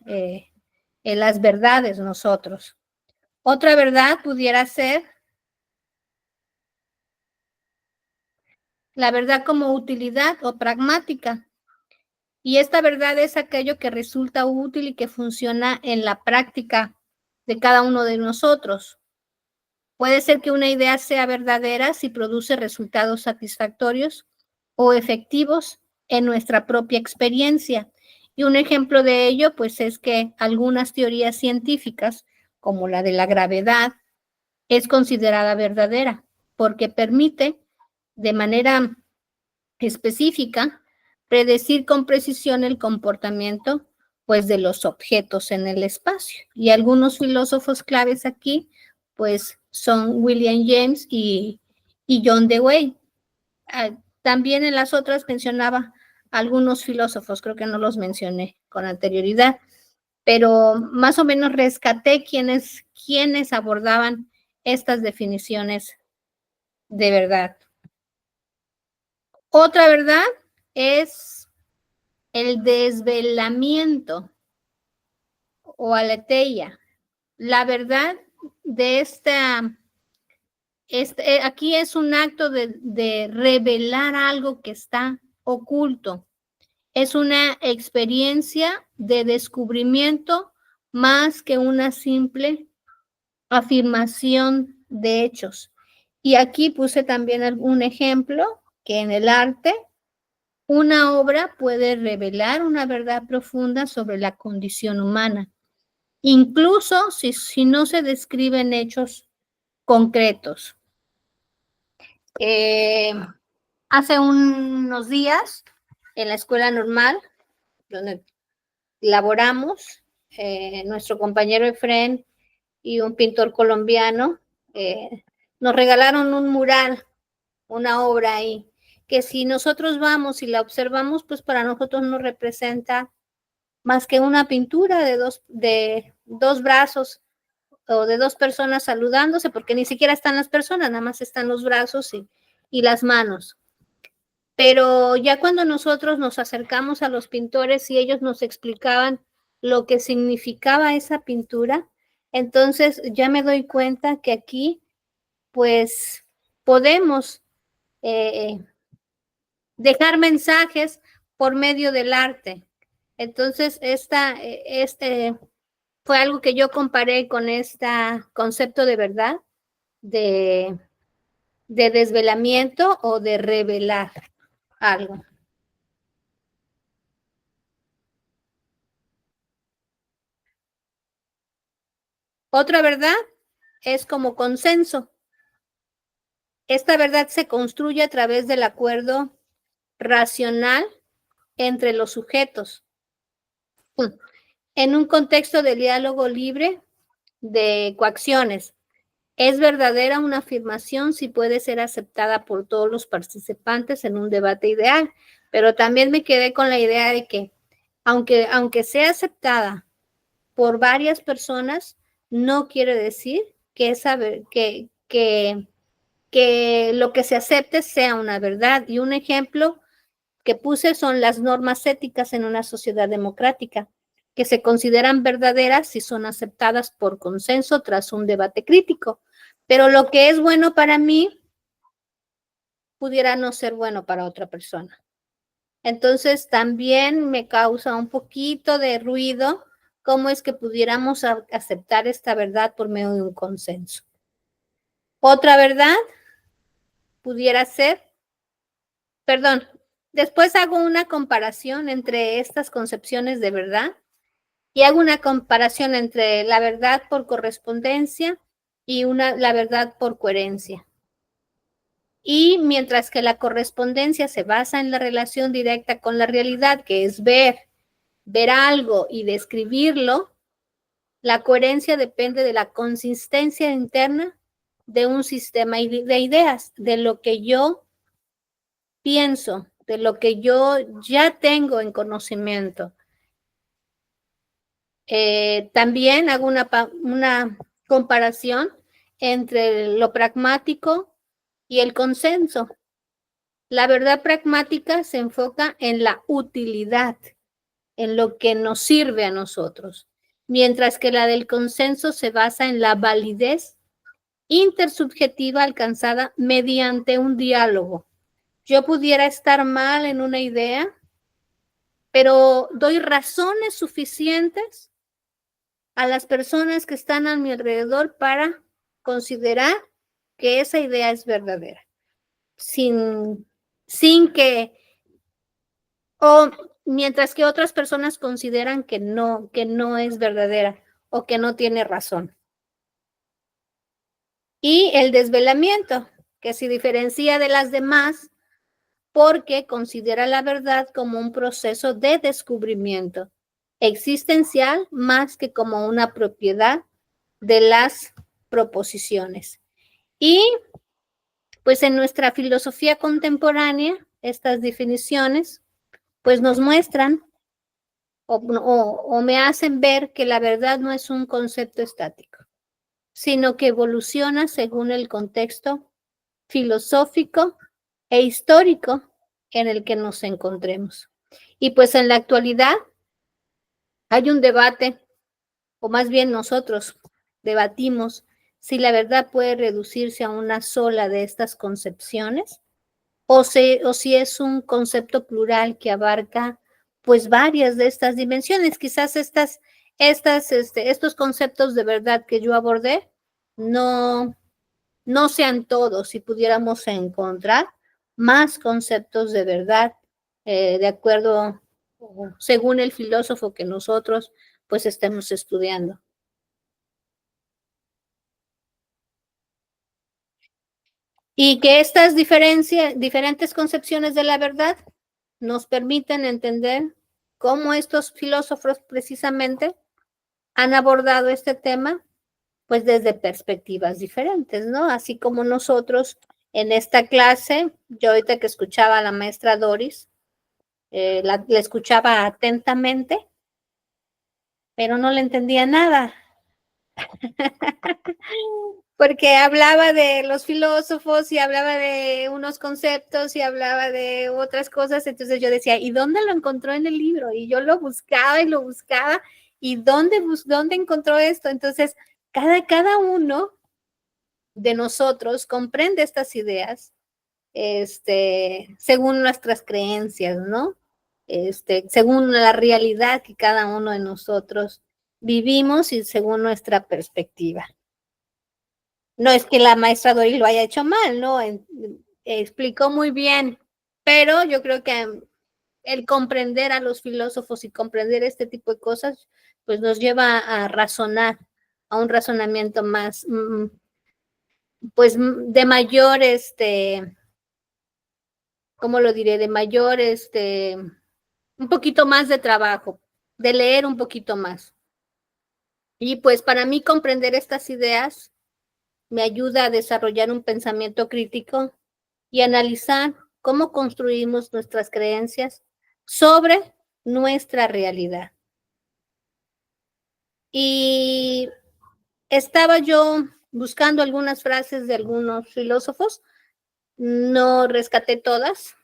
las verdades nosotros. Otra verdad pudiera ser la verdad como utilidad o pragmática. Y esta verdad es aquello que resulta útil y que funciona en la práctica de cada uno de nosotros. Puede ser que una idea sea verdadera si produce resultados satisfactorios o efectivos en nuestra propia experiencia. Y un ejemplo de ello, pues, es que algunas teorías científicas, como la de la gravedad, es considerada verdadera porque permite de manera específica predecir con precisión el comportamiento, pues, de los objetos en el espacio. Y algunos filósofos claves aquí, pues, son William James y John Dewey. También en las otras mencionaba algunos filósofos, creo que no los mencioné con anterioridad, pero más o menos rescaté quienes abordaban estas definiciones de verdad. Otra verdad es el desvelamiento o aletheia. La verdad de aquí es un acto de revelar algo que está oculto. Es una experiencia de descubrimiento más que una simple afirmación de hechos. Y aquí puse también algún ejemplo que en el arte una obra puede revelar una verdad profunda sobre la condición humana, incluso si no se describen hechos concretos. Hace unos días, en la escuela normal, donde laboramos, nuestro compañero Efren y un pintor colombiano nos regalaron un mural, una obra ahí, que si nosotros vamos y la observamos, pues para nosotros no representa más que una pintura de dos brazos o de dos personas saludándose, porque ni siquiera están las personas, nada más están los brazos y las manos. Pero ya cuando nosotros nos acercamos a los pintores y ellos nos explicaban lo que significaba esa pintura, entonces ya me doy cuenta que aquí pues podemos dejar mensajes por medio del arte. Entonces fue algo que yo comparé con este concepto de verdad, de desvelamiento o de revelar algo. Otra verdad es como consenso. esta verdad se construye a través del acuerdo racional entre los sujetos, en un contexto de diálogo libre de coacciones. Es verdadera una afirmación si puede ser aceptada por todos los participantes en un debate ideal, pero también me quedé con la idea de que aunque sea aceptada por varias personas, no quiere decir que lo que se acepte sea una verdad. Y un ejemplo que puse son las normas éticas en una sociedad democrática, que se consideran verdaderas si son aceptadas por consenso tras un debate crítico. Pero lo que es bueno para mí pudiera no ser bueno para otra persona. Entonces también me causa un poquito de ruido cómo es que pudiéramos aceptar esta verdad por medio de un consenso. Otra verdad pudiera ser, después hago una comparación entre estas concepciones de verdad y hago una comparación entre la verdad por correspondencia y la verdad por coherencia. Y mientras que la correspondencia se basa en la relación directa con la realidad, que es ver algo y describirlo, la coherencia depende de la consistencia interna de un sistema de ideas, de lo que yo pienso, de lo que yo ya tengo en conocimiento. También hago una comparación entre lo pragmático y el consenso. La verdad pragmática se enfoca en la utilidad, en lo que nos sirve a nosotros, mientras que la del consenso se basa en la validez intersubjetiva alcanzada mediante un diálogo. Yo pudiera estar mal en una idea, pero doy razones suficientes a las personas que están a mi alrededor para considerar que esa idea es verdadera, sin que, o mientras que otras personas consideran que no es verdadera o que no tiene razón. Y el desvelamiento, que se diferencia de las demás porque considera la verdad como un proceso de descubrimiento existencial más que como una propiedad de las proposiciones. Y pues en nuestra filosofía contemporánea, estas definiciones pues nos muestran o me hacen ver que la verdad no es un concepto estático, sino que evoluciona según el contexto filosófico e histórico en el que nos encontremos. Y pues en la actualidad hay un debate, o más bien nosotros debatimos si la verdad puede reducirse a una sola de estas concepciones o si es un concepto plural que abarca pues varias de estas dimensiones. Quizás estos conceptos de verdad que yo abordé no sean todos, si pudiéramos encontrar más conceptos de verdad de acuerdo, según el filósofo que nosotros pues estemos estudiando. Y que estas diferentes concepciones de la verdad nos permiten entender cómo estos filósofos precisamente han abordado este tema, pues desde perspectivas diferentes, ¿no? Así como nosotros en esta clase, yo ahorita que escuchaba a la maestra Doris, la escuchaba atentamente, pero no le entendía nada. Porque hablaba de los filósofos y hablaba de unos conceptos y hablaba de otras cosas, entonces yo decía, ¿y dónde lo encontró en el libro? Y yo lo buscaba, ¿y dónde encontró esto? Entonces, cada uno de nosotros comprende estas ideas según nuestras creencias, ¿no? Según la realidad que cada uno de nosotros vivimos y según nuestra perspectiva. No es que la maestra Doris lo haya hecho mal, ¿no? Explicó muy bien, pero yo creo que el comprender a los filósofos y comprender este tipo de cosas, pues nos lleva a razonar, a un razonamiento pues de mayor, ¿cómo lo diré? De mayor, un poquito más de trabajo, de leer un poquito más. Y pues para mí comprender estas ideas me ayuda a desarrollar un pensamiento crítico y analizar cómo construimos nuestras creencias sobre nuestra realidad. Y estaba yo buscando algunas frases de algunos filósofos, no rescaté todas,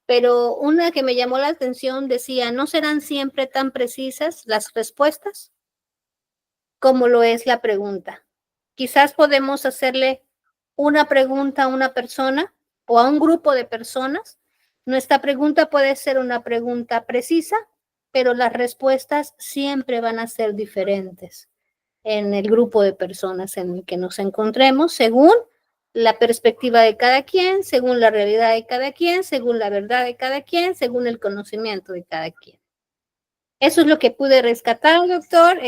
pero una que me llamó la atención decía, no serán siempre tan precisas las respuestas como lo es la pregunta. Quizás podemos hacerle una pregunta a una persona o a un grupo de personas. Nuestra pregunta puede ser una pregunta precisa, pero las respuestas siempre van a ser diferentes en el grupo de personas en el que nos encontremos, según la perspectiva de cada quien, según la realidad de cada quien, según la verdad de cada quien, según el conocimiento de cada quien. Eso es lo que pude rescatar, doctor.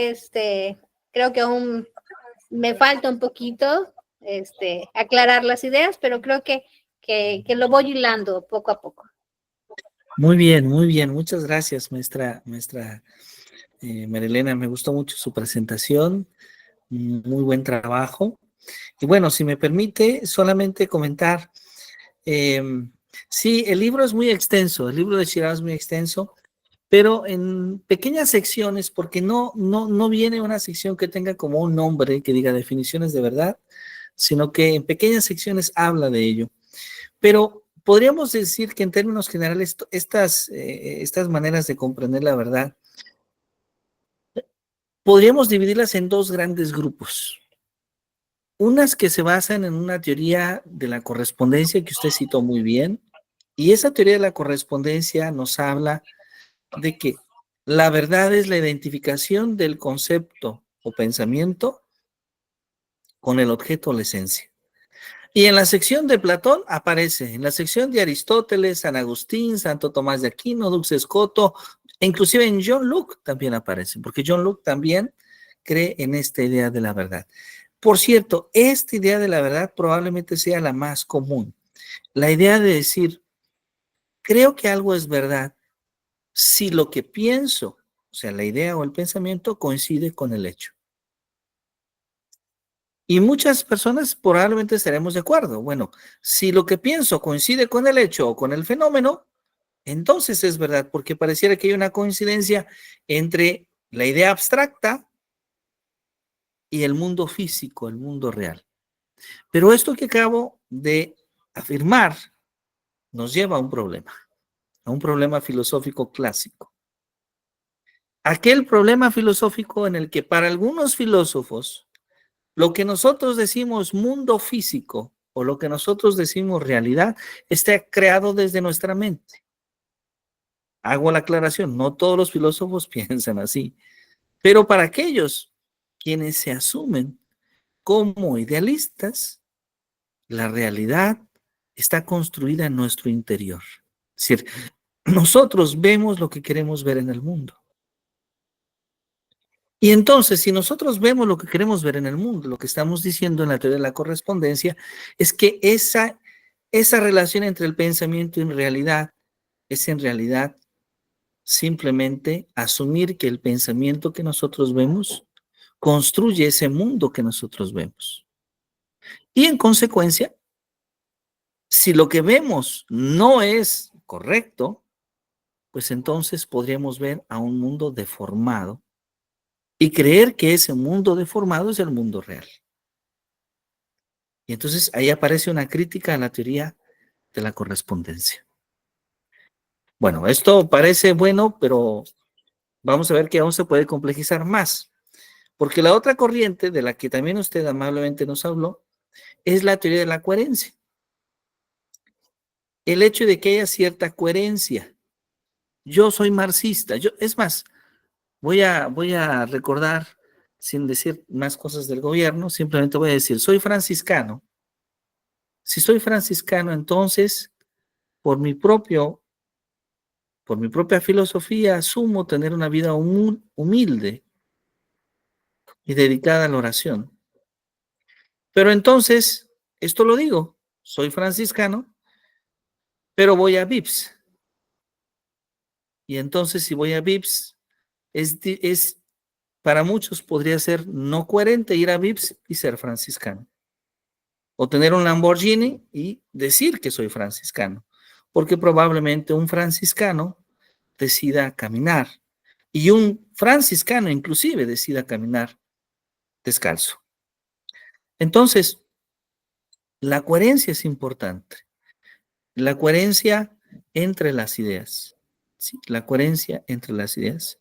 Creo que aún me falta un poquito aclarar las ideas, pero creo que lo voy hilando poco a poco. Muy bien, muy bien. Muchas gracias, maestra Marilena. Me gustó mucho su presentación. Muy buen trabajo. Y bueno, si me permite solamente comentar, sí, el libro es muy extenso, el libro de Shiraho es muy extenso, pero en pequeñas secciones, porque no viene una sección que tenga como un nombre que diga definiciones de verdad, sino que en pequeñas secciones habla de ello. Pero podríamos decir que en términos generales, estas maneras de comprender la verdad, podríamos dividirlas en dos grandes grupos. Unas que se basan en una teoría de la correspondencia que usted citó muy bien, y esa teoría de la correspondencia nos habla de que la verdad es la identificación del concepto o pensamiento con el objeto o la esencia. Y en la sección de Platón aparece, en la sección de Aristóteles, San Agustín, Santo Tomás de Aquino, Dux Escoto, e inclusive en John Locke también aparece, porque John Locke también cree en esta idea de la verdad. Por cierto, esta idea de la verdad probablemente sea la más común. La idea de decir, creo que algo es verdad si lo que pienso, o sea, la idea o el pensamiento coincide con el hecho. Y muchas personas probablemente estaremos de acuerdo. Bueno, si lo que pienso coincide con el hecho o con el fenómeno, entonces es verdad, porque pareciera que hay una coincidencia entre la idea abstracta y el mundo físico, el mundo real. Pero esto que acabo de afirmar nos lleva a un problema filosófico clásico. Aquel problema filosófico en el que para algunos filósofos lo que nosotros decimos mundo físico o lo que nosotros decimos realidad está creado desde nuestra mente. Hago la aclaración, no todos los filósofos piensan así, pero para aquellos quienes se asumen como idealistas, la realidad está construida en nuestro interior. Es decir, nosotros vemos lo que queremos ver en el mundo. Y entonces, si nosotros vemos lo que queremos ver en el mundo, lo que estamos diciendo en la teoría de la correspondencia, es que esa relación entre el pensamiento y la realidad es en realidad simplemente asumir que el pensamiento que nosotros vemos construye ese mundo que nosotros vemos. Y en consecuencia, si lo que vemos no es correcto, pues entonces podríamos ver a un mundo deformado y creer que ese mundo deformado es el mundo real. Y entonces ahí aparece una crítica a la teoría de la correspondencia. Bueno, esto parece bueno, pero vamos a ver que aún se puede complejizar más. Porque la otra corriente de la que también usted amablemente nos habló es la teoría de la coherencia. El hecho de que haya cierta coherencia. Yo soy marxista. Es más, voy a recordar, sin decir más cosas del gobierno, simplemente voy a decir, soy franciscano. Si soy franciscano, entonces, por mi propia filosofía, asumo tener una vida humilde y dedicada a la oración. Pero entonces, esto lo digo, soy franciscano, pero voy a VIPS. Y entonces, si voy a VIPS, para muchos podría ser no coherente ir a VIPS y ser franciscano. O tener un Lamborghini y decir que soy franciscano. Porque probablemente un franciscano decida caminar. Y un franciscano inclusive decida caminar descalzo. Entonces, la coherencia es importante. La coherencia entre las ideas. ¿Sí? La coherencia entre las ideas.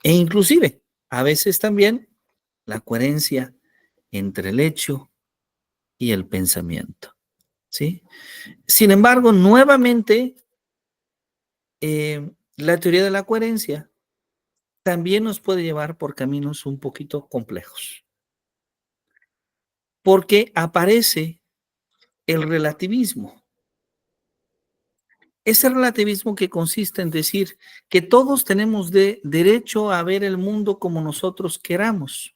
E inclusive, a veces también, la coherencia entre el hecho y el pensamiento. ¿Sí? Sin embargo, nuevamente, la teoría de la coherencia también nos puede llevar por caminos un poquito complejos. Porque aparece el relativismo. Ese relativismo que consiste en decir que todos tenemos derecho a ver el mundo como nosotros queramos.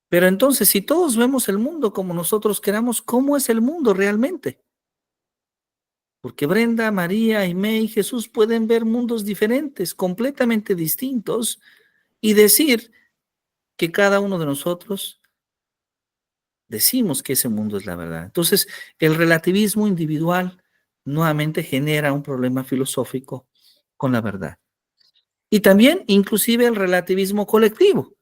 Pero entonces, si todos vemos el mundo como nosotros queramos, ¿cómo es el mundo realmente? Porque Brenda, María, Aimé y Jesús pueden ver mundos diferentes, completamente distintos, y decir que cada uno de nosotros decimos que ese mundo es la verdad. Entonces, el relativismo individual nuevamente genera un problema filosófico con la verdad. Y también, inclusive, el relativismo colectivo,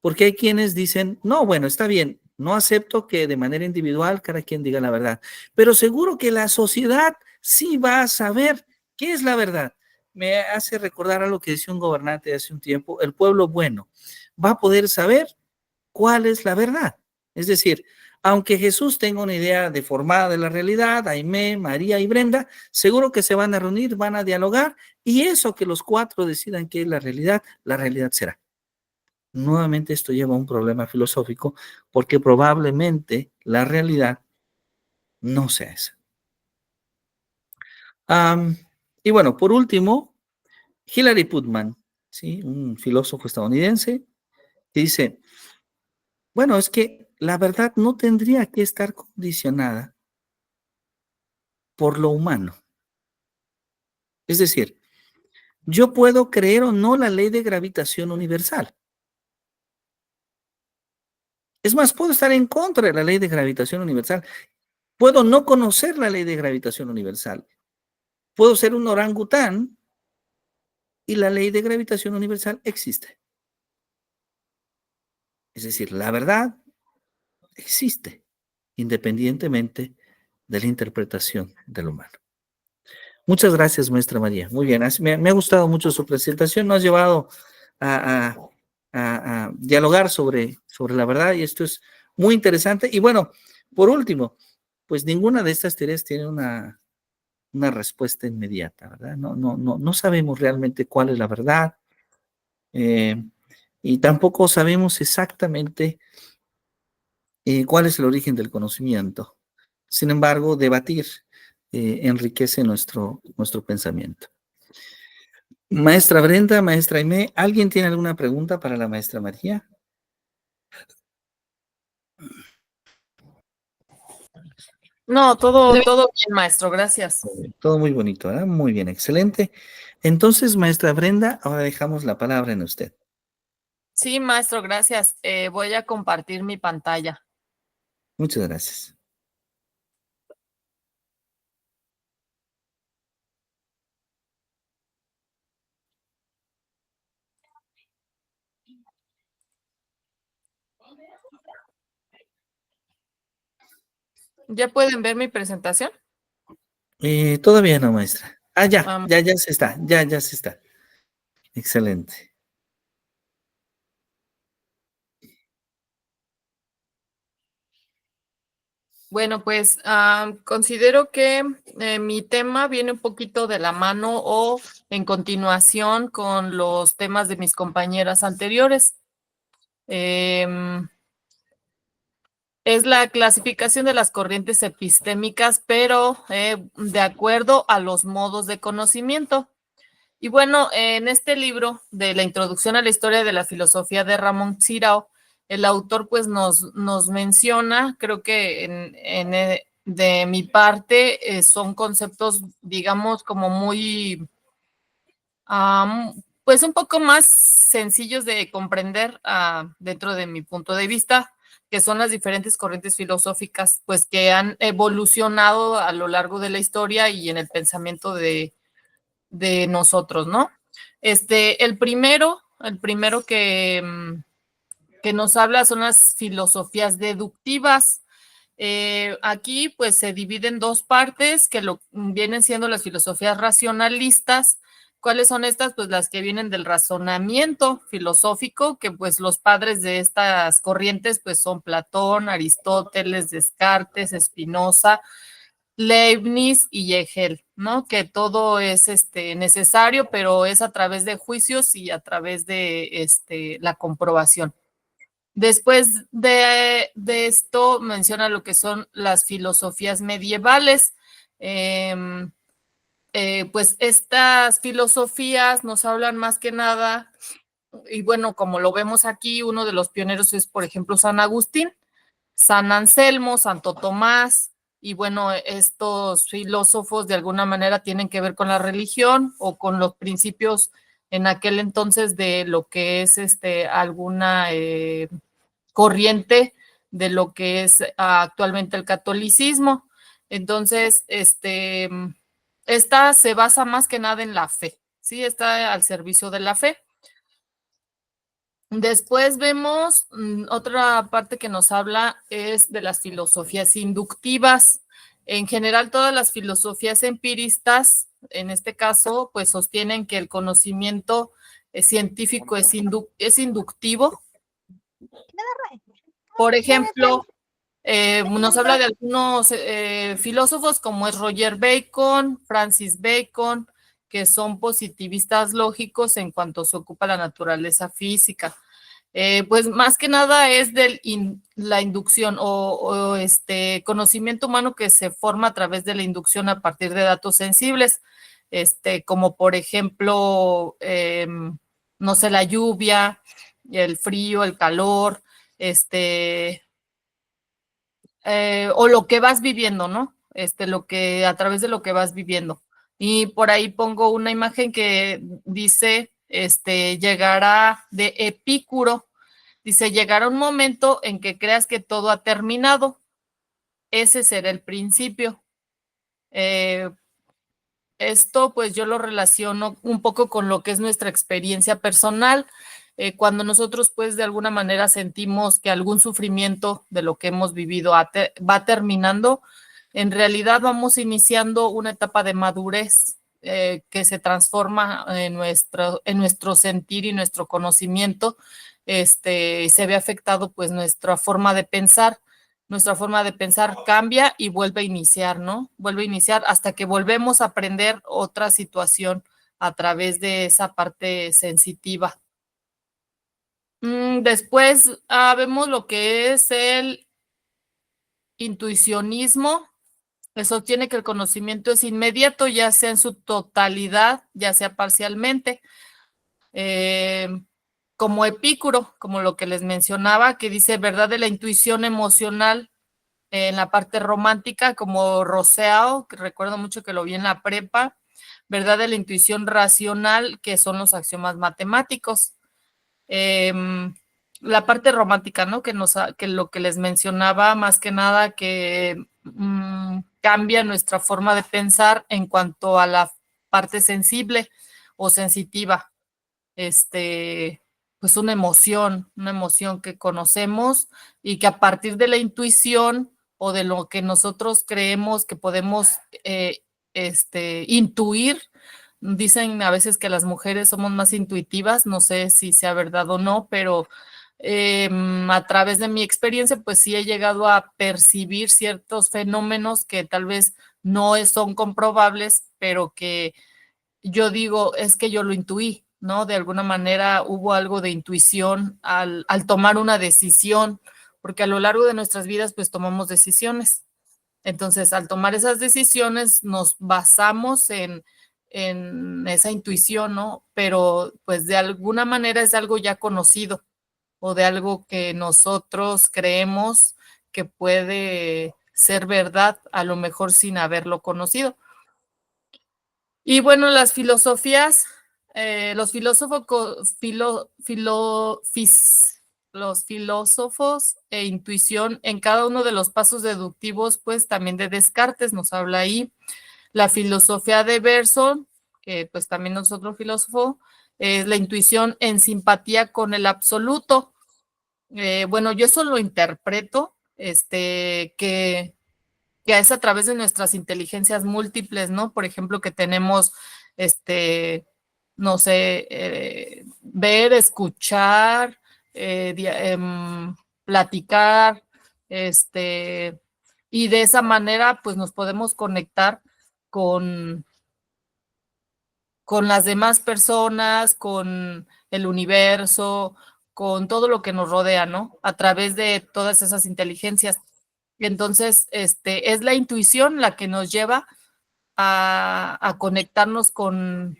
porque hay quienes dicen, no, bueno, está bien, no acepto que de manera individual cada quien diga la verdad, pero seguro que la sociedad sí va a saber qué es la verdad. Me hace recordar a lo que decía un gobernante hace un tiempo, el pueblo bueno va a poder saber cuál es la verdad. Es decir, aunque Jesús tenga una idea deformada de la realidad, Aimé, María y Brenda, seguro que se van a reunir, van a dialogar, y eso que los cuatro decidan que es la realidad será. Nuevamente esto lleva a un problema filosófico, porque probablemente la realidad no sea esa. Y bueno, por último, Hilary Putnam, ¿sí? Un filósofo estadounidense, que dice, bueno, es que la verdad no tendría que estar condicionada por lo humano. Es decir, yo puedo creer o no la ley de gravitación universal. Es más, puedo estar en contra de la ley de gravitación universal. Puedo no conocer la ley de gravitación universal. Puedo ser un orangután y la ley de gravitación universal existe. Es decir, la verdad existe, independientemente de la interpretación del humano. Muchas gracias, maestra María. Muy bien, me ha gustado mucho su presentación. Nos ha llevado a dialogar sobre la verdad, y esto es muy interesante. Y bueno, por último, pues ninguna de estas teorías tiene una respuesta inmediata, ¿verdad? No sabemos realmente cuál es la verdad, y tampoco sabemos exactamente cuál es el origen del conocimiento. Sin embargo, debatir enriquece nuestro pensamiento. Maestra Brenda, maestra Aimé, ¿alguien tiene alguna pregunta para la maestra María? No, todo bien, maestro, gracias. Todo muy bonito, ¿verdad? Muy bien, excelente. Entonces, maestra Brenda, ahora dejamos la palabra en usted. Sí, maestro, gracias. Voy a compartir mi pantalla. Muchas gracias. ¿Ya pueden ver mi presentación? Todavía no, maestra. Ya se está, ya se está. Excelente. Bueno, pues considero que mi tema viene un poquito de la mano o en continuación con los temas de mis compañeras anteriores. Es la clasificación de las corrientes epistémicas, pero de acuerdo a los modos de conocimiento. Y bueno, en este libro de la introducción a la historia de la filosofía de Ramón Tsirao, el autor pues nos menciona, creo que de mi parte son conceptos, digamos, como muy, pues un poco más sencillos de comprender dentro de mi punto de vista, que son las diferentes corrientes filosóficas, pues que han evolucionado a lo largo de la historia y en el pensamiento de nosotros, ¿no? El primero que nos habla son las filosofías deductivas. Aquí pues se divide en dos partes que vienen siendo las filosofías racionalistas. ¿Cuáles son estas? Pues las que vienen del razonamiento filosófico, que pues los padres de estas corrientes pues son Platón, Aristóteles, Descartes, Spinoza, Leibniz y Hegel, ¿no? Que todo es necesario, pero es a través de juicios y a través de la comprobación. Después de esto menciona lo que son las filosofías medievales. Pues estas filosofías nos hablan más que nada, y bueno, como lo vemos aquí, uno de los pioneros es, por ejemplo, San Agustín, San Anselmo, Santo Tomás, y bueno, estos filósofos de alguna manera tienen que ver con la religión o con los principios en aquel entonces de lo que es alguna corriente de lo que es actualmente el catolicismo. Entonces, esta se basa más que nada en la fe, ¿sí? Está al servicio de la fe. Después vemos otra parte que nos habla es de las filosofías inductivas. En general, todas las filosofías empiristas, en este caso, pues sostienen que el conocimiento científico es inductivo. Por ejemplo, nos habla de algunos filósofos como es Roger Bacon, Francis Bacon, que son positivistas lógicos en cuanto se ocupa la naturaleza física. Pues más que nada es la inducción o conocimiento humano que se forma a través de la inducción a partir de datos sensibles, como por ejemplo, no sé, la lluvia, el frío, el calor, o lo que vas viviendo, ¿no? A través de lo que vas viviendo. Y por ahí pongo una imagen que dice, llegará de Epicuro, dice, llegará un momento en que creas que todo ha terminado. Ese será el principio. Esto pues yo lo relaciono un poco con lo que es nuestra experiencia personal. Cuando nosotros pues de alguna manera sentimos que algún sufrimiento de lo que hemos vivido va terminando, en realidad vamos iniciando una etapa de madurez que se transforma en nuestro sentir y nuestro conocimiento, se ve afectado pues nuestra forma de pensar. Nuestra forma de pensar cambia y vuelve a iniciar, ¿no? Vuelve a iniciar hasta que volvemos a aprender otra situación a través de esa parte sensitiva. Después vemos lo que es el intuicionismo, que sostiene que el conocimiento es inmediato, ya sea en su totalidad, ya sea parcialmente. Como Epicuro, como lo que les mencionaba, que dice verdad de la intuición emocional en la parte romántica, como Rousseau, que recuerdo mucho que lo vi en la prepa, verdad de la intuición racional, que son los axiomas matemáticos. La parte romántica, ¿no? Que lo que les mencionaba, más que nada, que cambia nuestra forma de pensar en cuanto a la parte sensible o sensitiva. Pues una emoción que conocemos y que a partir de la intuición o de lo que nosotros creemos que podemos intuir. Dicen a veces que las mujeres somos más intuitivas, no sé si sea verdad o no, pero a través de mi experiencia, pues sí he llegado a percibir ciertos fenómenos que tal vez no son comprobables, pero que yo digo, es que yo lo intuí, ¿no? De alguna manera hubo algo de intuición al tomar una decisión, porque a lo largo de nuestras vidas, pues tomamos decisiones. Entonces, al tomar esas decisiones, nos basamos en esa intuición, ¿no? Pero pues de alguna manera es algo ya conocido o de algo que nosotros creemos que puede ser verdad, a lo mejor sin haberlo conocido. Y bueno, las filosofías, los filósofos e intuición en cada uno de los pasos deductivos, pues también de Descartes, nos habla ahí. La filosofía de Bergson, que pues también es otro filósofo, es la intuición en simpatía con el absoluto. Bueno, yo eso lo interpreto, que es a través de nuestras inteligencias múltiples, ¿no? Por ejemplo, que tenemos, no sé, ver, escuchar, platicar, y de esa manera, pues nos podemos conectar con, con las demás personas, con el universo, con todo lo que nos rodea, ¿no? A través de todas esas inteligencias. Entonces, es la intuición la que nos lleva a conectarnos con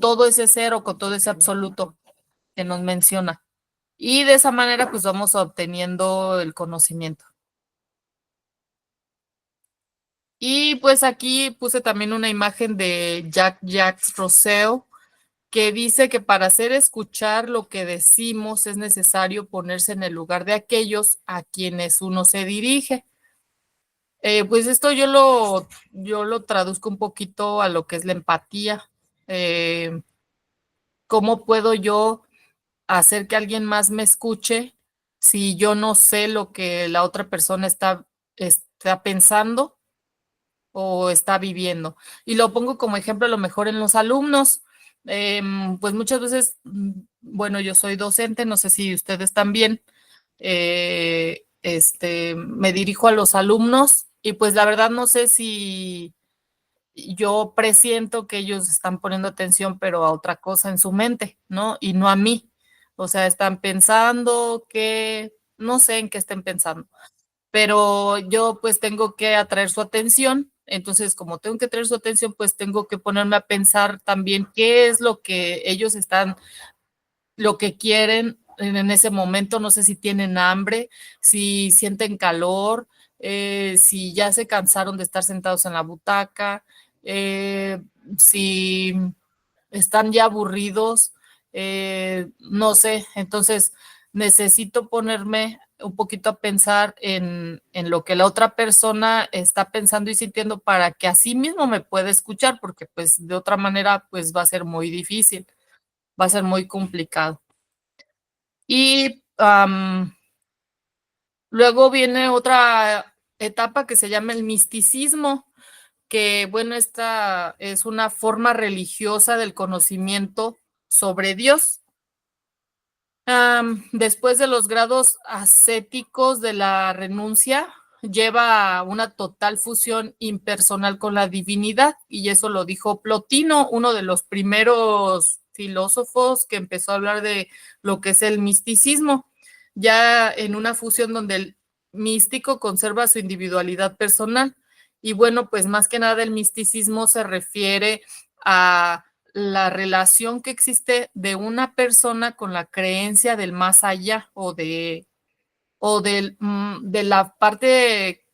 todo ese ser o con todo ese absoluto que nos menciona. Y de esa manera, pues vamos obteniendo el conocimiento. Y pues aquí puse también una imagen de Jacques Rousseau, que dice que para hacer escuchar lo que decimos es necesario ponerse en el lugar de aquellos a quienes uno se dirige. Pues esto yo lo traduzco un poquito a lo que es la empatía. ¿Cómo puedo yo hacer que alguien más me escuche si yo no sé lo que la otra persona está pensando o está viviendo? Y lo pongo como ejemplo a lo mejor en los alumnos. Pues muchas veces, bueno, yo soy docente, no sé si ustedes también, me dirijo a los alumnos y pues la verdad no sé si yo presiento que ellos están poniendo atención, pero a otra cosa en su mente, ¿no? Y no a mí. O sea, están pensando que, no sé en qué estén pensando, pero yo pues tengo que atraer su atención. Entonces, como tengo que atraer su atención, pues tengo que ponerme a pensar también qué es lo que ellos están, lo que quieren en ese momento. No sé si tienen hambre, si sienten calor, si ya se cansaron de estar sentados en la butaca, si están ya aburridos, no sé. Entonces necesito ponerme un poquito a pensar en lo que la otra persona está pensando y sintiendo para que así mismo me pueda escuchar, porque pues de otra manera pues va a ser muy difícil, va a ser muy complicado. Y luego viene otra etapa que se llama el misticismo, que bueno, esta es una forma religiosa del conocimiento sobre Dios. Después de los grados ascéticos de la renuncia, lleva a una total fusión impersonal con la divinidad, y eso lo dijo Plotino, uno de los primeros filósofos que empezó a hablar de lo que es el misticismo, ya en una fusión donde el místico conserva su individualidad personal. Y bueno, pues más que nada el misticismo se refiere a la relación que existe de una persona con la creencia del más allá de la parte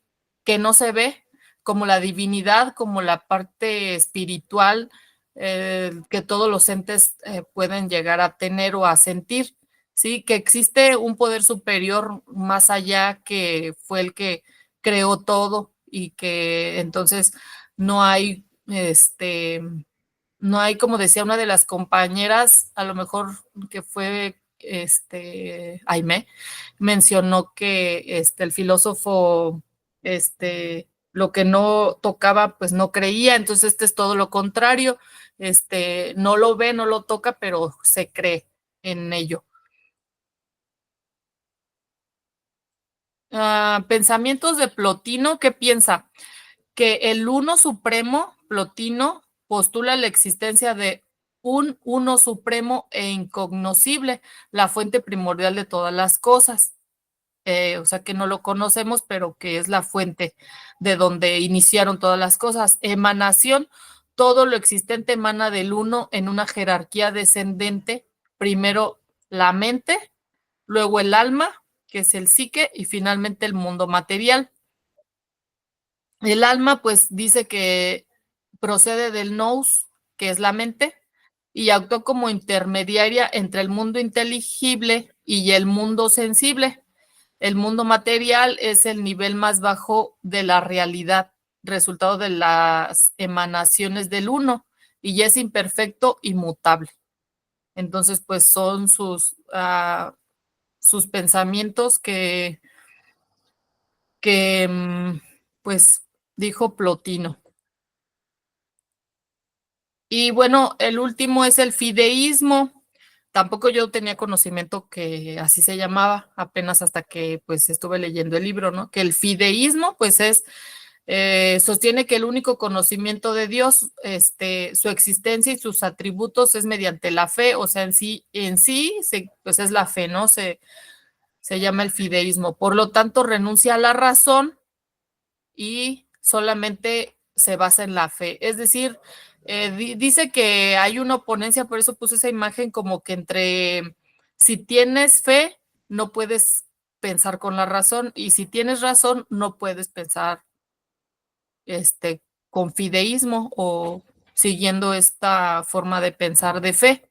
que no se ve, como la divinidad, como la parte espiritual, que todos los entes pueden llegar a tener o a sentir, ¿sí? Que existe un poder superior más allá que fue el que creó todo y que entonces no hay, no hay, como decía una de las compañeras, a lo mejor que fue Aimé, mencionó que el filósofo, lo que no tocaba, pues no creía. Entonces es todo lo contrario, no lo ve, no lo toca, pero se cree en ello. Pensamientos de Plotino. ¿Qué piensa? Que el uno supremo, Plotino, postula la existencia de un uno supremo e incognoscible, la fuente primordial de todas las cosas. O sea, que no lo conocemos, pero que es la fuente de donde iniciaron todas las cosas. Emanación, todo lo existente emana del uno en una jerarquía descendente. Primero la mente, luego el alma, que es el psique, y finalmente el mundo material. El alma, pues, dice que procede del nous, que es la mente, y actuó como intermediaria entre el mundo inteligible y el mundo sensible. El mundo material es el nivel más bajo de la realidad, resultado de las emanaciones del uno, y es imperfecto y mutable. Entonces, pues son sus pensamientos que pues dijo Plotino. Y bueno, el último es el fideísmo. Tampoco yo tenía conocimiento que así se llamaba, apenas hasta que pues estuve leyendo el libro, ¿no? Que el fideísmo pues sostiene que el único conocimiento de Dios, su existencia y sus atributos es mediante la fe, o sea, pues es la fe, ¿no? Se llama el fideísmo. Por lo tanto, renuncia a la razón y solamente se basa en la fe. Es decir, dice que hay una oponencia, por eso puse esa imagen como que entre si tienes fe, no puedes pensar con la razón, y si tienes razón, no puedes pensar con fideísmo o siguiendo esta forma de pensar de fe.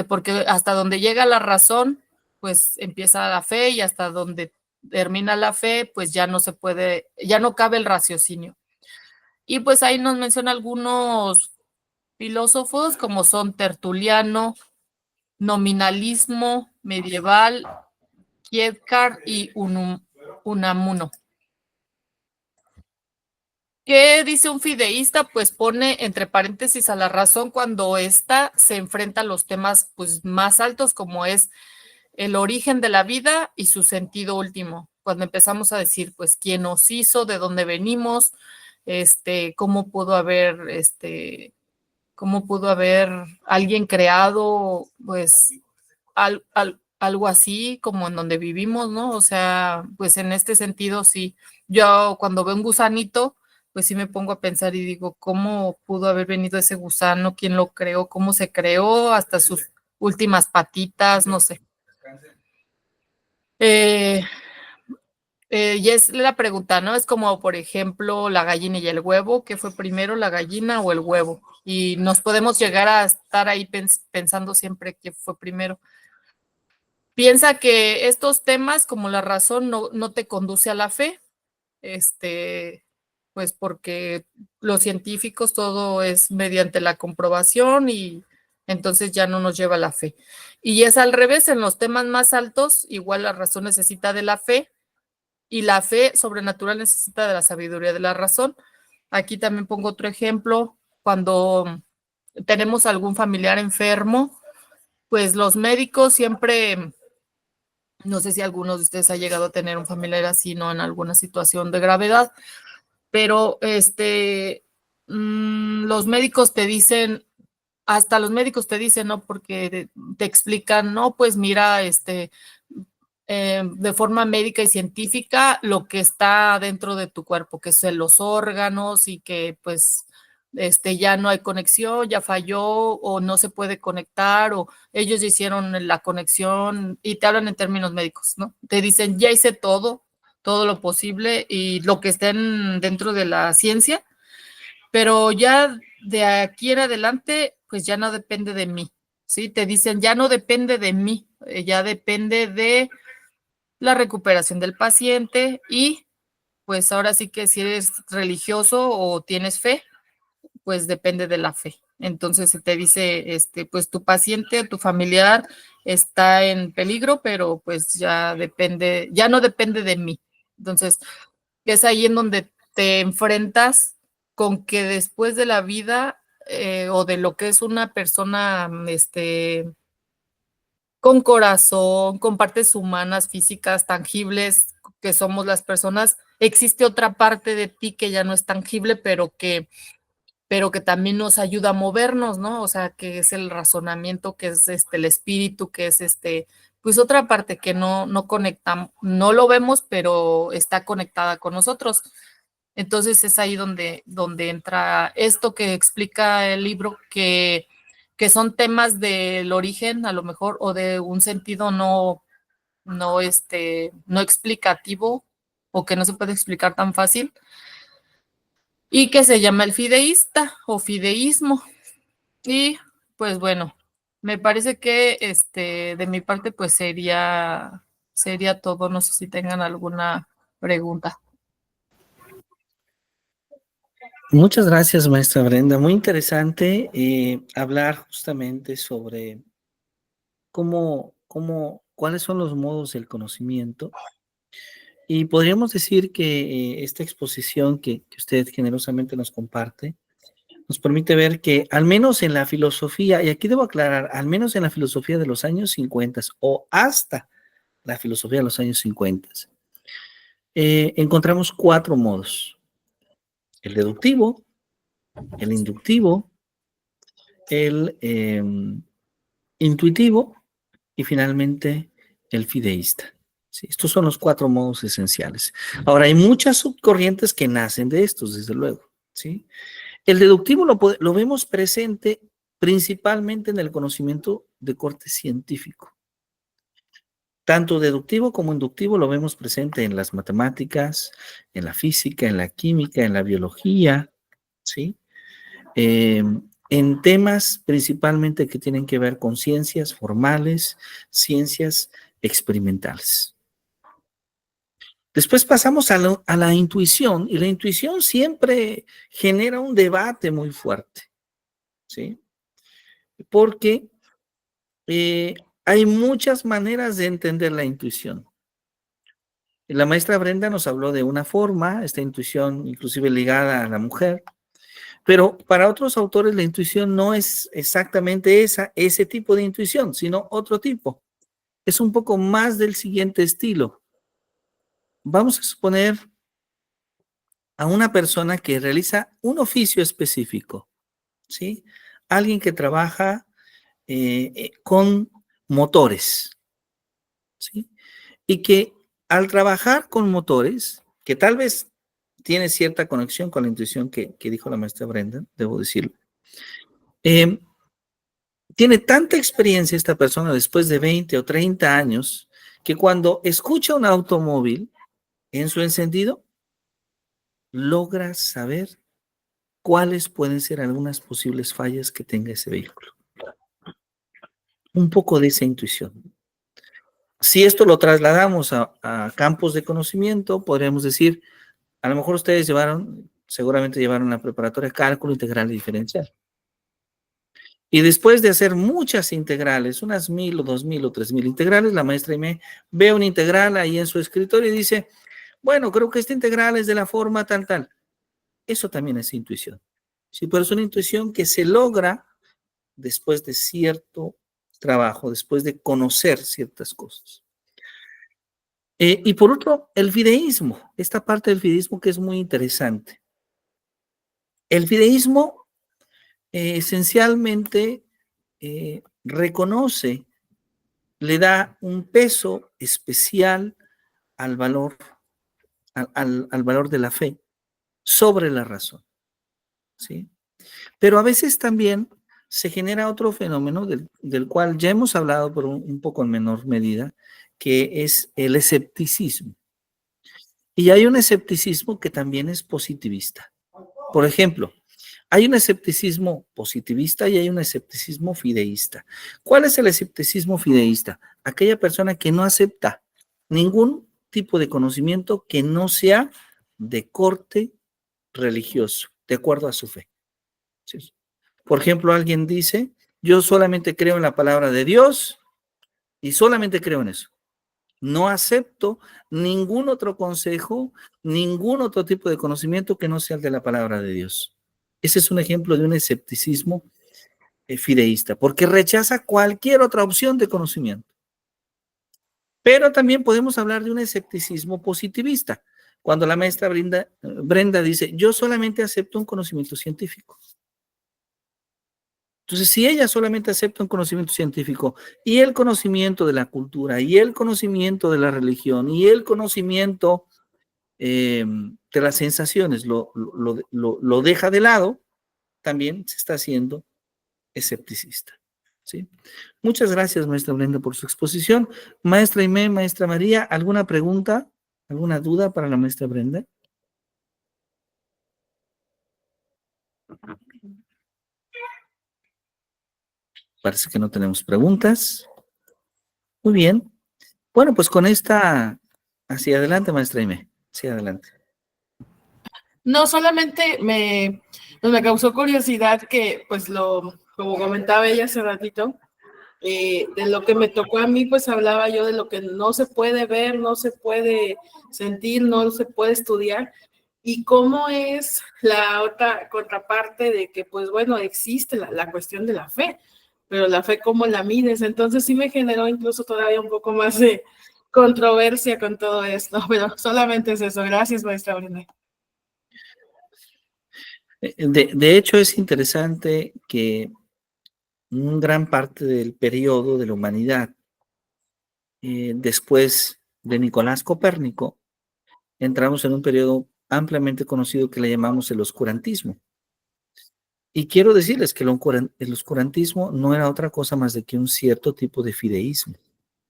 Porque hasta donde llega la razón, pues empieza la fe, y hasta donde termina la fe, pues ya no se puede, ya no cabe el raciocinio. Y pues ahí nos menciona algunos filósofos como son Tertuliano, Nominalismo, Medieval, Kierkegaard y Unamuno. ¿Qué dice un fideísta? Pues pone entre paréntesis a la razón cuando ésta se enfrenta a los temas pues más altos, como es el origen de la vida y su sentido último. Cuando empezamos a decir, pues, quién nos hizo, de dónde venimos, cómo pudo haber, alguien creado, pues, algo así como en donde vivimos, ¿no? O sea, pues en este sentido, sí. Yo cuando veo un gusanito, pues sí me pongo a pensar y digo, ¿cómo pudo haber venido ese gusano? ¿Quién lo creó? ¿Cómo se creó? Hasta sus últimas patitas, no sé. Y es la pregunta, ¿no? Es como, por ejemplo, la gallina y el huevo, ¿qué fue primero, la gallina o el huevo? Y nos podemos llegar a estar ahí pensando siempre qué fue primero. Piensa que estos temas, como la razón, no te conduce a la fe, pues porque los científicos todo es mediante la comprobación, y entonces ya no nos lleva a la fe. Y es al revés, en los temas más altos, igual la razón necesita de la fe, y la fe sobrenatural necesita de la sabiduría de la razón. Aquí también pongo otro ejemplo, cuando tenemos algún familiar enfermo, pues los médicos siempre, no sé si algunos de ustedes ha llegado a tener un familiar así, ¿no? En alguna situación de gravedad, pero los médicos te dicen, hasta los médicos te dicen, ¿no? Porque te explican, no, pues mira, de forma médica y científica lo que está dentro de tu cuerpo, que son los órganos, y que pues ya no hay conexión, ya falló o no se puede conectar, o ellos hicieron la conexión, y te hablan en términos médicos, ¿no? Te dicen, ya hice todo lo posible y lo que estén dentro de la ciencia, pero ya de aquí en adelante, pues ya no depende de mí, ¿sí? Te dicen, ya no depende de mí, ya depende de la recuperación del paciente, y pues ahora sí que si eres religioso o tienes fe, pues depende de la fe. Entonces se te dice, pues tu paciente, tu familiar está en peligro, pero pues ya no depende de mí. Entonces es ahí en donde te enfrentas con que después de la vida o de lo que es una persona, con corazón, con partes humanas, físicas, tangibles, que somos las personas, existe otra parte de ti que ya no es tangible, pero que también nos ayuda a movernos, ¿no? O sea, que es el razonamiento, que es el espíritu, que es pues otra parte que no conectamos, no lo vemos, pero está conectada con nosotros. Entonces es ahí donde entra esto que explica el libro, que son temas del origen, a lo mejor, o de un sentido no no explicativo o que no se puede explicar tan fácil, y que se llama el fideísta o fideísmo. Y pues bueno, me parece que de mi parte pues sería todo. No sé si tengan alguna pregunta. Muchas gracias, maestra Brenda. Muy interesante hablar justamente sobre cuáles son los modos del conocimiento. Y podríamos decir que esta exposición que usted generosamente nos comparte nos permite ver que al menos en la filosofía, y aquí debo aclarar, al menos en la filosofía de los años 50 o hasta la filosofía de los años 50, encontramos 4 modos: el deductivo, el inductivo, el intuitivo y finalmente el fideísta. Sí, estos son los 4 modos esenciales. Ahora, hay muchas subcorrientes que nacen de estos, desde luego. ¿Sí? El deductivo lo vemos presente principalmente en el conocimiento de corte científico. Tanto deductivo como inductivo lo vemos presente en las matemáticas, en la física, en la química, en la biología, ¿sí? En temas principalmente que tienen que ver con ciencias formales, ciencias experimentales. Después pasamos a la intuición, y la intuición siempre genera un debate muy fuerte, ¿sí? Porque hay muchas maneras de entender la intuición. La maestra Brenda nos habló de una forma, esta intuición inclusive ligada a la mujer, pero para otros autores la intuición no es exactamente ese tipo de intuición, sino otro tipo. Es un poco más del siguiente estilo. Vamos a suponer a una persona que realiza un oficio específico, ¿sí? Alguien que trabaja con motores, ¿sí? Y que al trabajar con motores, que tal vez tiene cierta conexión con la intuición que dijo la maestra Brenda, debo decirlo, tiene tanta experiencia esta persona después de 20 o 30 años que cuando escucha un automóvil en su encendido, logra saber cuáles pueden ser algunas posibles fallas que tenga ese vehículo. Un poco de esa intuición. Si esto lo trasladamos a campos de conocimiento, podríamos decir, a lo mejor ustedes seguramente llevaron la preparatoria cálculo integral y diferencial. Y después de hacer muchas integrales, unas 1000 o 2000 o 3000 integrales, la maestra me ve una integral ahí en su escritorio y dice, bueno, creo que esta integral es de la forma tal, tal. Eso también es intuición. Sí, pero es una intuición que se logra después de cierto trabajo, después de conocer ciertas cosas. Y por otro, el fideísmo, esta parte del fideísmo que es muy interesante. El fideísmo esencialmente reconoce, le da un peso especial al valor, al valor de la fe sobre la razón, ¿sí? Pero a veces también se genera otro fenómeno del cual ya hemos hablado por un poco en menor medida, que es el escepticismo. Y hay un escepticismo que también es positivista. Por ejemplo, hay un escepticismo positivista y hay un escepticismo fideísta. ¿Cuál es el escepticismo fideísta? Aquella persona que no acepta ningún tipo de conocimiento que no sea de corte religioso, de acuerdo a su fe. ¿Sí? Por ejemplo, alguien dice, yo solamente creo en la palabra de Dios y solamente creo en eso. No acepto ningún otro consejo, ningún otro tipo de conocimiento que no sea el de la palabra de Dios. Ese es un ejemplo de un escepticismo fideísta, porque rechaza cualquier otra opción de conocimiento. Pero también podemos hablar de un escepticismo positivista, cuando la maestra Brenda dice, yo solamente acepto un conocimiento científico. Entonces, si ella solamente acepta un conocimiento científico y el conocimiento de la cultura y el conocimiento de la religión y el conocimiento de las sensaciones lo deja de lado, también se está haciendo escepticista. ¿sí? Muchas gracias, maestra Brenda, por su exposición. Maestra Aimee, maestra María, ¿alguna pregunta, alguna duda para la maestra Brenda? Parece que no tenemos preguntas. Muy bien. Bueno, pues con esta, hacia adelante, maestra Aimee, hacia adelante. No, solamente me causó curiosidad que, pues, como comentaba ella hace ratito, de lo que me tocó a mí, pues hablaba yo de lo que no se puede ver, no se puede sentir, no se puede estudiar, y cómo es la otra contraparte de que, pues bueno, existe la cuestión de la fe, pero la fe, ¿cómo la mides? Entonces sí me generó incluso todavía un poco más de controversia con todo esto, pero solamente es eso. Gracias, maestra Brenda. De hecho, es interesante que en gran parte del periodo de la humanidad, después de Nicolás Copérnico, entramos en un periodo ampliamente conocido que le llamamos el oscurantismo. Y quiero decirles que el oscurantismo no era otra cosa más de que un cierto tipo de fideísmo.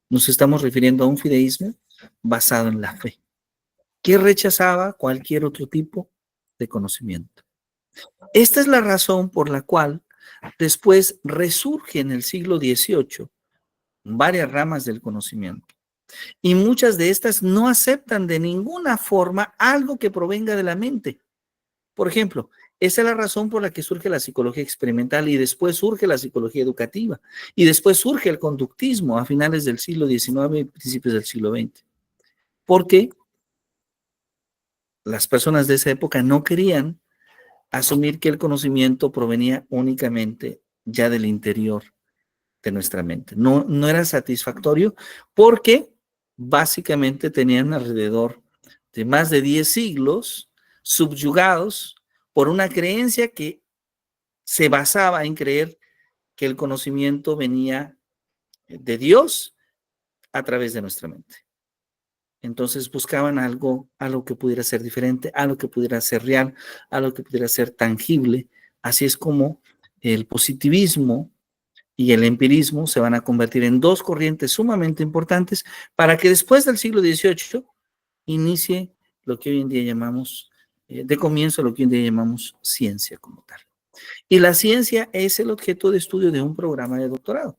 Nos estamos refiriendo a un fideísmo basado en la fe, que rechazaba cualquier otro tipo de conocimiento. Esta es la razón por la cual después resurge en el siglo XVIII varias ramas del conocimiento. Y muchas de estas no aceptan de ninguna forma algo que provenga de la mente. Por ejemplo, esa es la razón por la que surge la psicología experimental y después surge la psicología educativa y después surge el conductismo a finales del siglo XIX y principios del siglo XX. Porque las personas de esa época no querían asumir que el conocimiento provenía únicamente ya del interior de nuestra mente. No era satisfactorio porque básicamente tenían alrededor de más de 10 siglos subyugados por una creencia que se basaba en creer que el conocimiento venía de Dios a través de nuestra mente. Entonces buscaban algo que pudiera ser diferente, algo que pudiera ser real, algo que pudiera ser tangible. Así es como el positivismo y el empirismo se van a convertir en dos corrientes sumamente importantes para que después del siglo XVIII inicie lo que hoy en día llamamos, de comienzo lo que hoy en día llamamos ciencia como tal. Y la ciencia es el objeto de estudio de un programa de doctorado.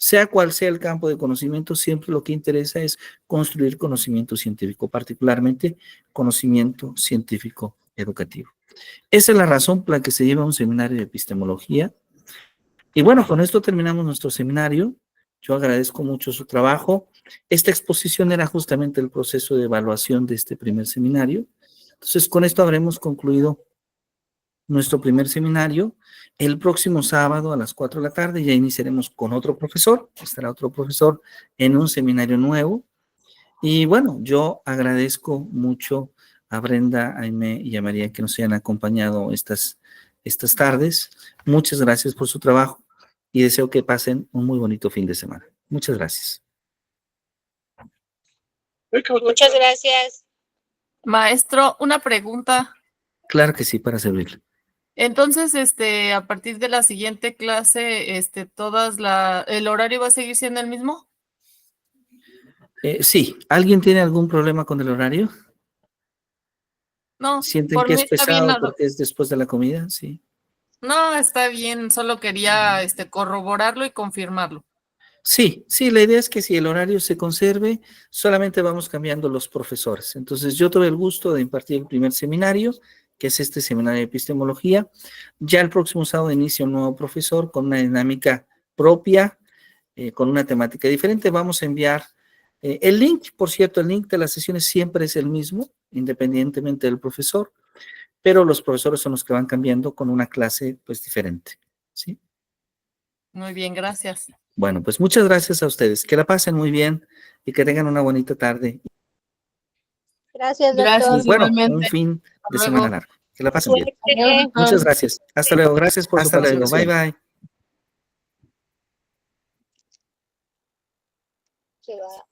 Sea cual sea el campo de conocimiento, siempre lo que interesa es construir conocimiento científico, particularmente conocimiento científico educativo. Esa es la razón por la que se lleva un seminario de epistemología. Y bueno, con esto terminamos nuestro seminario. Yo agradezco mucho su trabajo. Esta exposición era justamente el proceso de evaluación de este primer seminario. Entonces, con esto habremos concluido nuestro primer seminario. El próximo sábado a las 4 de la tarde ya iniciaremos con otro profesor. Estará otro profesor en un seminario nuevo. Y bueno, yo agradezco mucho a Brenda, a Aimee y a María que nos hayan acompañado estas tardes. Muchas gracias por su trabajo y deseo que pasen un muy bonito fin de semana. Muchas gracias. Muchas gracias. Maestro, una pregunta. Claro que sí, para servirle. Entonces, a partir de la siguiente clase, ¿el horario va a seguir siendo el mismo? Sí, ¿alguien tiene algún problema con el horario? No, ¿Sienten por que mí es está bien. pesado porque es después de la comida? Sí. No, está bien, solo quería corroborarlo y confirmarlo. Sí, la idea es que si el horario se conserve, solamente vamos cambiando los profesores. Entonces, yo tuve el gusto de impartir el primer seminario, que es este seminario de epistemología. Ya el próximo sábado inicia un nuevo profesor con una dinámica propia, con una temática diferente. Vamos a enviar el link, por cierto, el link de las sesiones siempre es el mismo, independientemente del profesor, pero los profesores son los que van cambiando con una clase, pues, diferente, ¿sí? Muy bien, gracias. Bueno, pues muchas gracias a ustedes. Que la pasen muy bien y que tengan una bonita tarde. Gracias, doctor. Gracias, Bueno, igualmente. un fin de Luego. semana largo. Que la pasen bien. Suerte. Muchas gracias. Hasta luego. Gracias por su participación. Bye, bye. Que va.